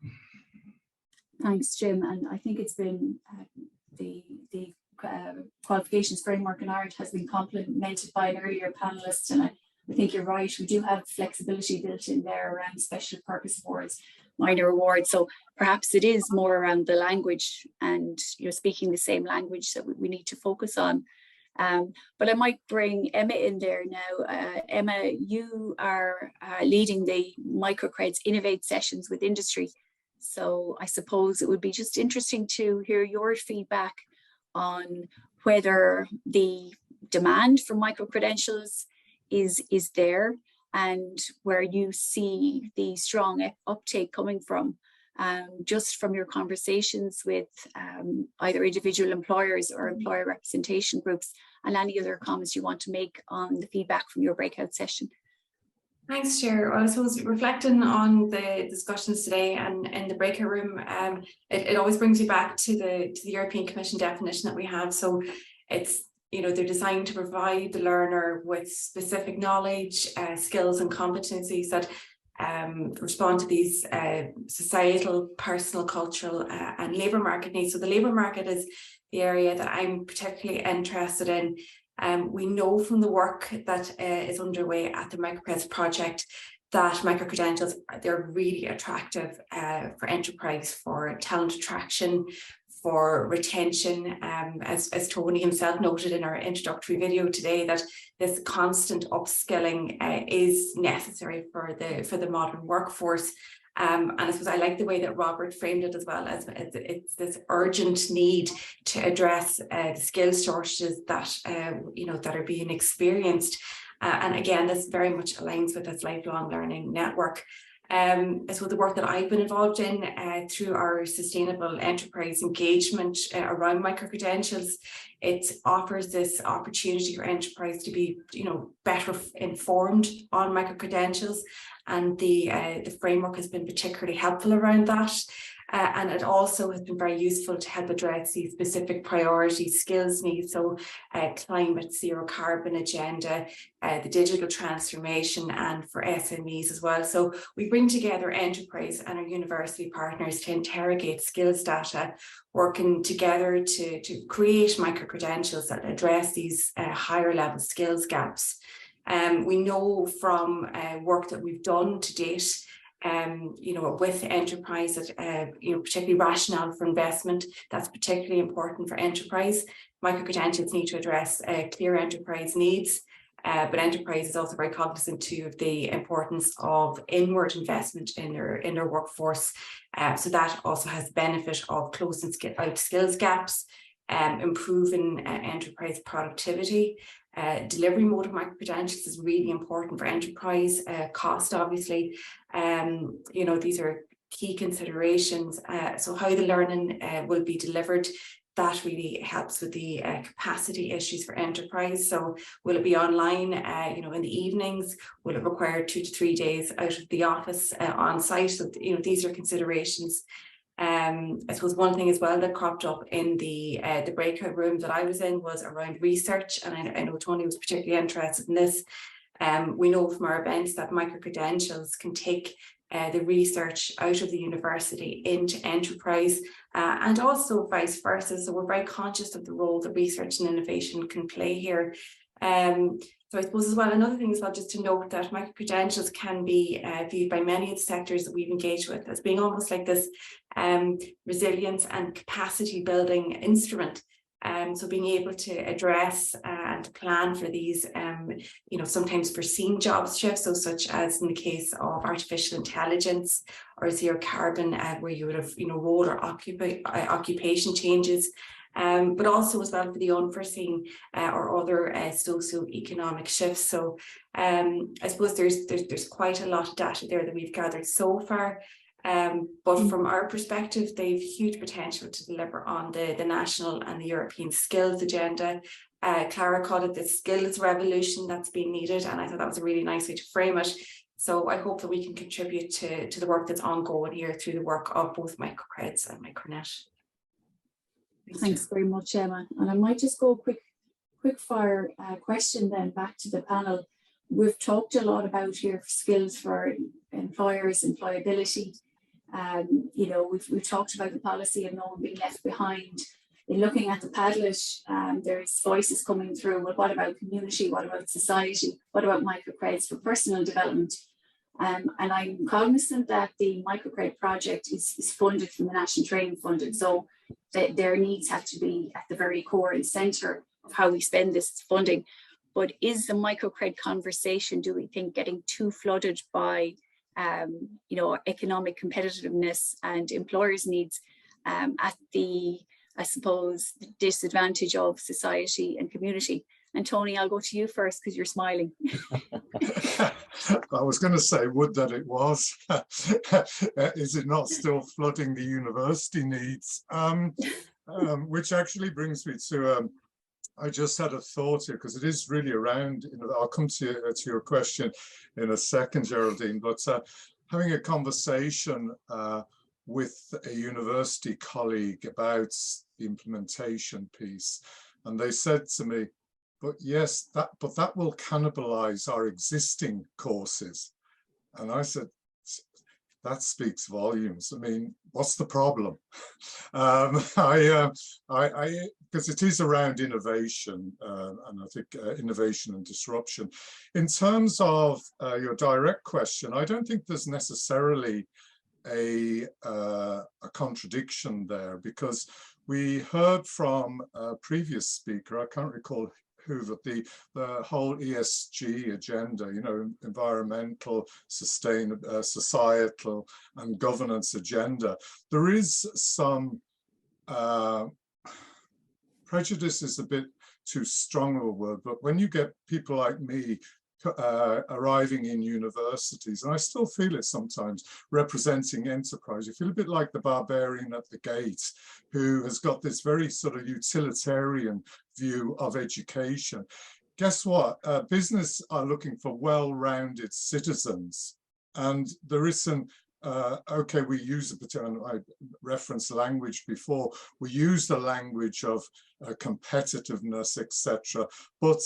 Thanks, Jim. And I think it's been the qualifications framework in Ireland has been complemented by an earlier panelist, and I think you're right. We do have flexibility built in there around special purpose awards, minor awards. So perhaps it is more around the language, and you're speaking the same language that we need to focus on. But I might bring Emma in there now. Emma, you are leading the MicroCreds Innovate sessions with industry. So I suppose it would be just interesting to hear your feedback on whether the demand for micro-credentials is there, and where you see the strong uptake coming from, just from your conversations with either individual employers or employer representation groups, and any other comments you want to make on the feedback from your breakout session. Thanks, Chair. Well, I suppose reflecting on the discussions today and in the breakout room, it always brings me back to the European Commission definition that we have. So it's, they're designed to provide the learner with specific knowledge, skills and competencies that respond to these societal, personal, cultural and labour market needs. So the labour market is the area that I'm particularly interested in. We know from the work that is underway at the MicroCreds project that micro-credentials, they're really attractive for enterprise, for talent attraction, for retention. As Tony himself noted in our introductory video today, that this constant upskilling is necessary for the modern workforce. And I suppose I like the way that Robert framed it as well, as it's this urgent need to address the skills shortages that that are being experienced. And again, this very much aligns with this lifelong learning network. So the work that I've been involved in through our sustainable enterprise engagement around micro-credentials, it offers this opportunity for enterprise to be, better informed on micro-credentials, and the framework has been particularly helpful around that. And it also has been very useful to help address these specific priority skills needs. So climate, zero carbon agenda, the digital transformation, and for SMEs as well. So we bring together enterprise and our university partners to interrogate skills data, working together to create micro-credentials that address these higher level skills gaps. We know from work that we've done to date, with enterprise, that particularly rationale for investment, that's particularly important for enterprise. Micro-credentials need to address clear enterprise needs, but enterprise is also very cognizant too of the importance of inward investment in their workforce. So that also has the benefit of closing out skills gaps, improving enterprise productivity. Delivery mode of micro-credentials is really important for enterprise. Cost, obviously, these are key considerations. So how the learning will be delivered, that really helps with the capacity issues for enterprise. So will it be online, in the evenings? Will it require 2 to 3 days out of the office on site? So, these are considerations. I suppose one thing as well that cropped up in the breakout room that I was in was around research, and I know Tony was particularly interested in this. We know from our events that micro-credentials can take the research out of the university into enterprise and also vice versa. So we're very conscious of the role that research and innovation can play here. So I suppose as well, another thing as well, just to note that micro-credentials can be viewed by many of the sectors that we've engaged with as being almost like this resilience and capacity building instrument. So being able to address and plan for these, you know, sometimes foreseen jobs shifts, so such as in the case of artificial intelligence or zero carbon, where you would have, you know, role or occupation changes, but also as well for the unforeseen or other socio-economic shifts. So I suppose there's quite a lot of data there that we've gathered so far. But from our perspective, they've huge potential to deliver on the national and the European skills agenda. Clara called it the skills revolution that's been needed, and I thought that was a really nice way to frame it. So I hope that we can contribute to the work that's ongoing here through the work of both MicroCreds and MicroNet. Thanks very much, Emma. And I might just go quick fire question then back to the panel. We've talked a lot about here skills for employers, employability. You know, we've talked about the policy of no one being left behind. In looking at the Padlet, there's voices coming through. Well, what about community? What about society? What about microcreds for personal development? And I'm cognizant that the microcred project is funded from the National Training Fund, and so their needs have to be at the very core and centre of how we spend this funding. But is the microcred conversation, do we think, getting too flooded by you know, economic competitiveness and employers' needs at the, I suppose, the disadvantage of society and community? And Tony, I'll go to you first because you're smiling. I was going to say, would that it was. Is it not still flooding the university needs? Which actually brings me to, I just had a thought here, because it is really around, you know, I'll come to your question in a second, Geraldine, but having a conversation with a university colleague about the implementation piece, and they said to me, but yes, that will cannibalize our existing courses. And I said, that speaks volumes. I mean, what's the problem? Because it is around innovation, and I think innovation and disruption. In terms of your direct question, I don't think there's necessarily a contradiction there, because we heard from a previous speaker, I can't recall who, that the whole ESG agenda, you know, environmental, societal and governance agenda, there is some prejudice is a bit too strong of a word, but when you get people like me arriving in universities, and I still feel it sometimes, representing enterprise, you feel a bit like the barbarian at the gate who has got this very sort of utilitarian view of education. Guess what? Business are looking for well-rounded citizens, and there is some okay, we use a particular, I referenced language before, we use the language of competitiveness, etc. But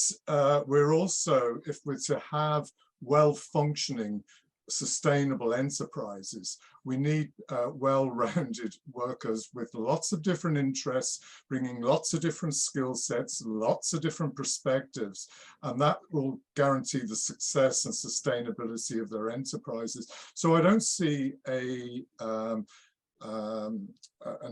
we're also, if we're to have well-functioning, sustainable enterprises, we need well-rounded workers with lots of different interests, bringing lots of different skill sets, lots of different perspectives, and that will guarantee the success and sustainability of their enterprises. So I don't see an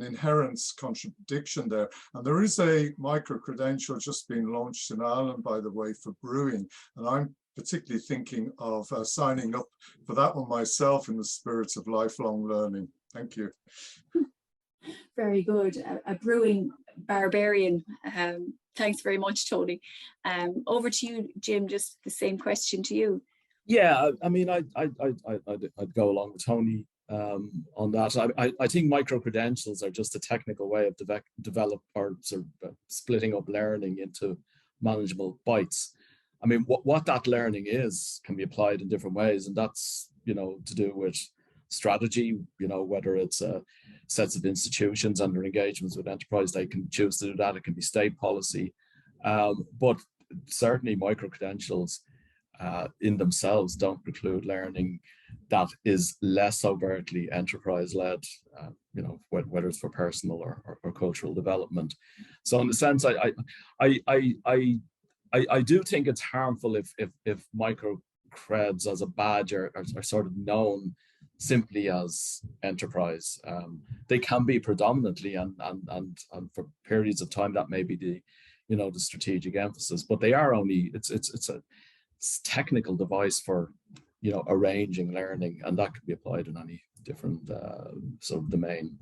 inherent contradiction there. And there is a micro-credential just being launched in Ireland, by the way, for brewing, and I'm particularly thinking of signing up for that one myself in the spirit of lifelong learning. Thank you. Very good. A brewing barbarian. Thanks very much, Tony. Over to you, Jim, just the same question to you. Yeah, I mean, I'd go along with Tony on that. I think micro-credentials are just a technical way of splitting up learning into manageable bites. I mean, what that learning is can be applied in different ways, and that's, you know, to do with strategy, you know, whether it's sets of institutions and their engagements with enterprise, they can choose to do that. It can be state policy, but certainly micro-credentials in themselves don't preclude learning that is less overtly enterprise-led, you know, whether it's for personal or cultural development. So in the sense, I do think it's harmful if MicroCreds as a badge are sort of known simply as enterprise. They can be predominantly, and for periods of time that may be the, you know, the strategic emphasis, but they are only, it's a technical device for, you know, arranging learning, and that could be applied in any different sort of domain.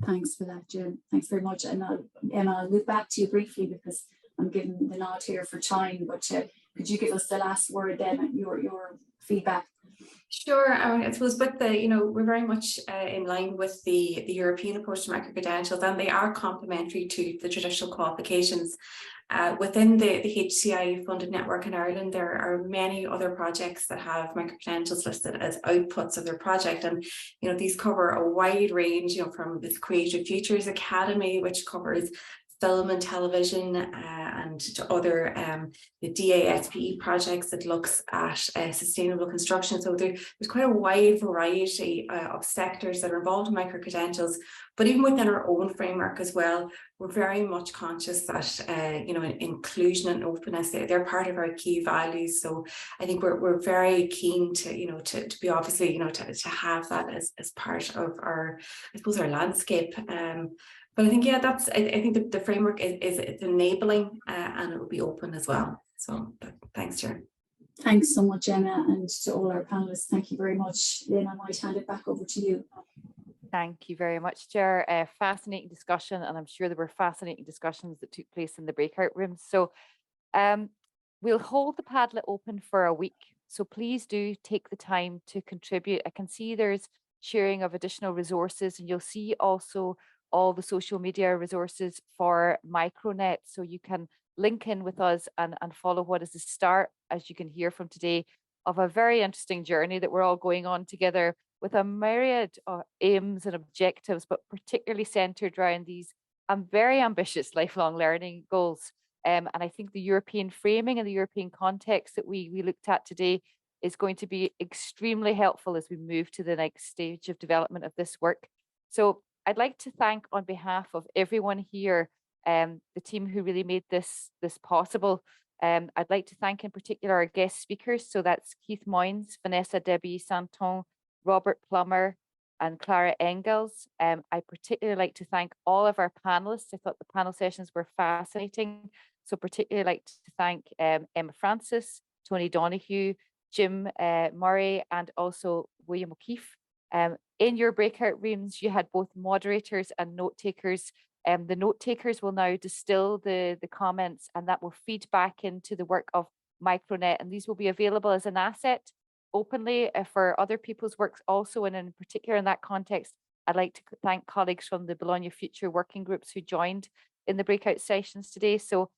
Thanks for that, Jim. Thanks very much. And Emma, I'll move back to you briefly because I'm giving the nod here for time, but could you give us the last word then, your feedback? Sure. I suppose with the, you know, we're very much in line with the European approach to micro-credentials, and they are complementary to the traditional qualifications. Within the HCIU funded network in Ireland, there are many other projects that have micro-credentials listed as outputs of their project. And, you know, these cover a wide range, you know, from this Creative Futures Academy, which covers film and television, and to other the DASPE projects that looks at sustainable construction. So there's quite a wide variety of sectors that are involved in micro-credentials, but even within our own framework as well, we're very much conscious that you know, inclusion and openness, they're part of our key values. So I think we're very keen to, you know, to be obviously, you know, to have that as part of our, I suppose, our landscape. But I think, yeah, that's, I think the framework is it's enabling and it will be open as well. So thanks, Chair. Thanks so much, Emma, and to all our panelists. Thank you very much. Lynn, I might hand it back over to you. Thank you very much, Chair. Fascinating discussion, and I'm sure there were fascinating discussions that took place in the breakout rooms. So we'll hold the Padlet open for a week. So please do take the time to contribute. I can see there's sharing of additional resources, and you'll see also all the social media resources for MicroNet, so you can link in with us and follow what is the start, as you can hear from today, of a very interesting journey that we're all going on together with a myriad of aims and objectives, but particularly centered around these very ambitious lifelong learning goals. And I think the European framing and the European context that we looked at today is going to be extremely helpful as we move to the next stage of development of this work. So I'd like to thank, on behalf of everyone here, the team who really made this possible. I'd like to thank in particular our guest speakers. So that's Keith Moynes, Vanessa Debbie Santon, Robert Plummer, and Clara Engels. I particularly like to thank all of our panelists. I thought the panel sessions were fascinating. So particularly like to thank Emma Francis, Tony Donoghue, Jim Murray, and also William O'Keefe. In your breakout rooms, you had both moderators and note takers. The note takers will now distill the comments, and that will feed back into the work of MicroNet. And these will be available as an asset openly for other people's works also. And in particular, in that context, I'd like to thank colleagues from the Bologna Future working groups who joined in the breakout sessions today. So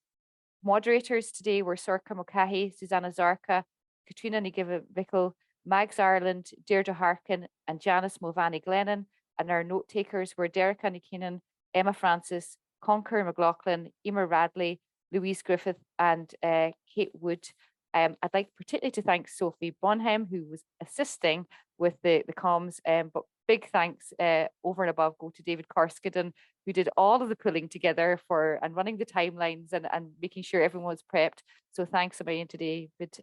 moderators today were Sorka Mulcahy, Susanna Zarka, Katrina Nigiva-Vickel, Mags Ireland, Deirdre Harkin, and Janice Mulvaney Glennon. And our note takers were Derek Annikinen, Emma Francis, Conker McLaughlin, Emer Radley, Louise Griffith, and Kate Wood. I'd like particularly to thank Sophie Bonham, who was assisting with the comms, but big thanks over and above go to David Korskiden, who did all of the pulling together and running the timelines and making sure everyone was prepped. So thanks a million to David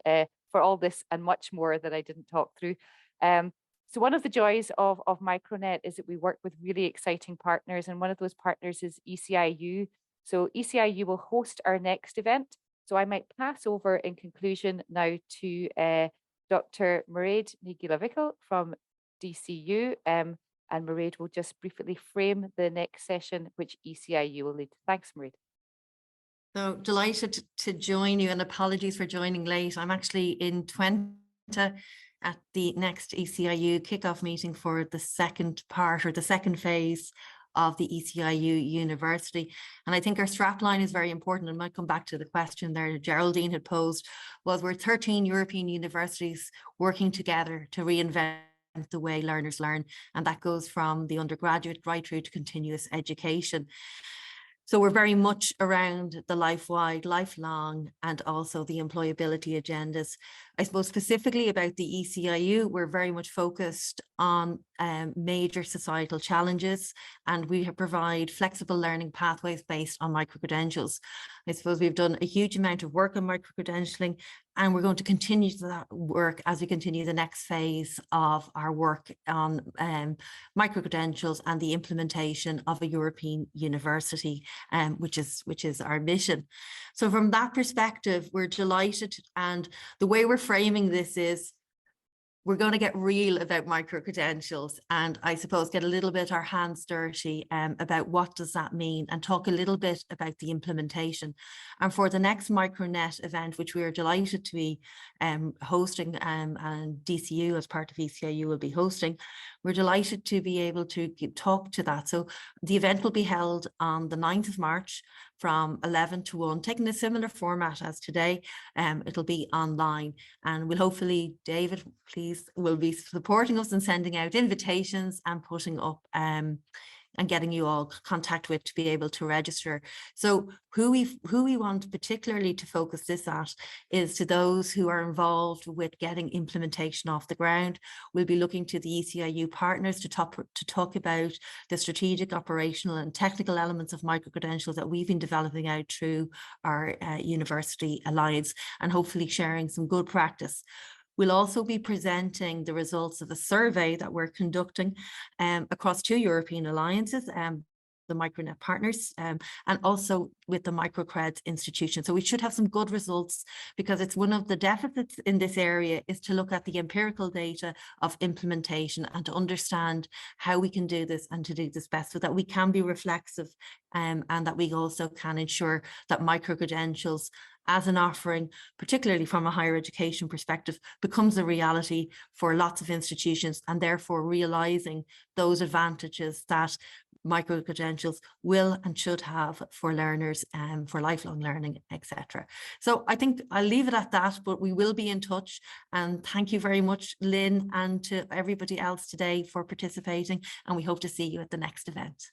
for all this and much more that I didn't talk through. So one of the joys of MicroNet is that we work with really exciting partners, and one of those partners is ECIU. So ECIU will host our next event. So I might pass over in conclusion now to Dr. Mairead Ní-Ghaile-Vickel from DCU, and Mairead will just briefly frame the next session, which ECIU will lead. Thanks, Mairead. So delighted to join you, and apologies for joining late. I'm actually in Twente at the next ECIU kickoff meeting for the second part, or the second phase of the ECIU University. And I think our strapline is very important. I might come back to the question there Geraldine had posed, was we're 13 European universities working together to reinvent the way learners learn. And that goes from the undergraduate right through to continuous education. So we're very much around the life-wide, lifelong, and also the employability agendas. I suppose specifically about the ECIU, we're very much focused on major societal challenges, and we provide flexible learning pathways based on micro-credentials. I suppose we've done a huge amount of work on micro-credentialing, and we're going to continue that work as we continue the next phase of our work on micro-credentials and the implementation of a European university, which is our mission. So from that perspective, we're delighted, and the way we're framing this is we're going to get real about micro-credentials, and I suppose get a little bit our hands dirty about what does that mean, and talk a little bit about the implementation. And for the next MicroNet event, which we are delighted to be hosting, and DCU as part of ECIU will be hosting, we're delighted to be able to talk to that. So the event will be held on the 9th of March from 11 to 1, taking a similar format as today. It'll be online, and we'll hopefully, David, please, will be supporting us and sending out invitations and putting up and getting you all contact with to be able to register. So who we want particularly to focus this at is to those who are involved with getting implementation off the ground. We'll be looking to the ECIU partners to talk about the strategic, operational and technical elements of micro-credentials that we've been developing out through our University Alliance, and hopefully sharing some good practice. We'll also be presenting the results of a survey that we're conducting across 2 European alliances, the MicroNet partners, and also with the MicroCreds institution. So we should have some good results, because it's one of the deficits in this area is to look at the empirical data of implementation and to understand how we can do this and to do this best, so that we can be reflexive and that we also can ensure that micro-credentials as an offering, particularly from a higher education perspective, becomes a reality for lots of institutions, and therefore realizing those advantages that micro-credentials will and should have for learners and for lifelong learning, etc. So I think I'll leave it at that, but we will be in touch. And thank you very much, Lynn, and to everybody else today for participating. And we hope to see you at the next event.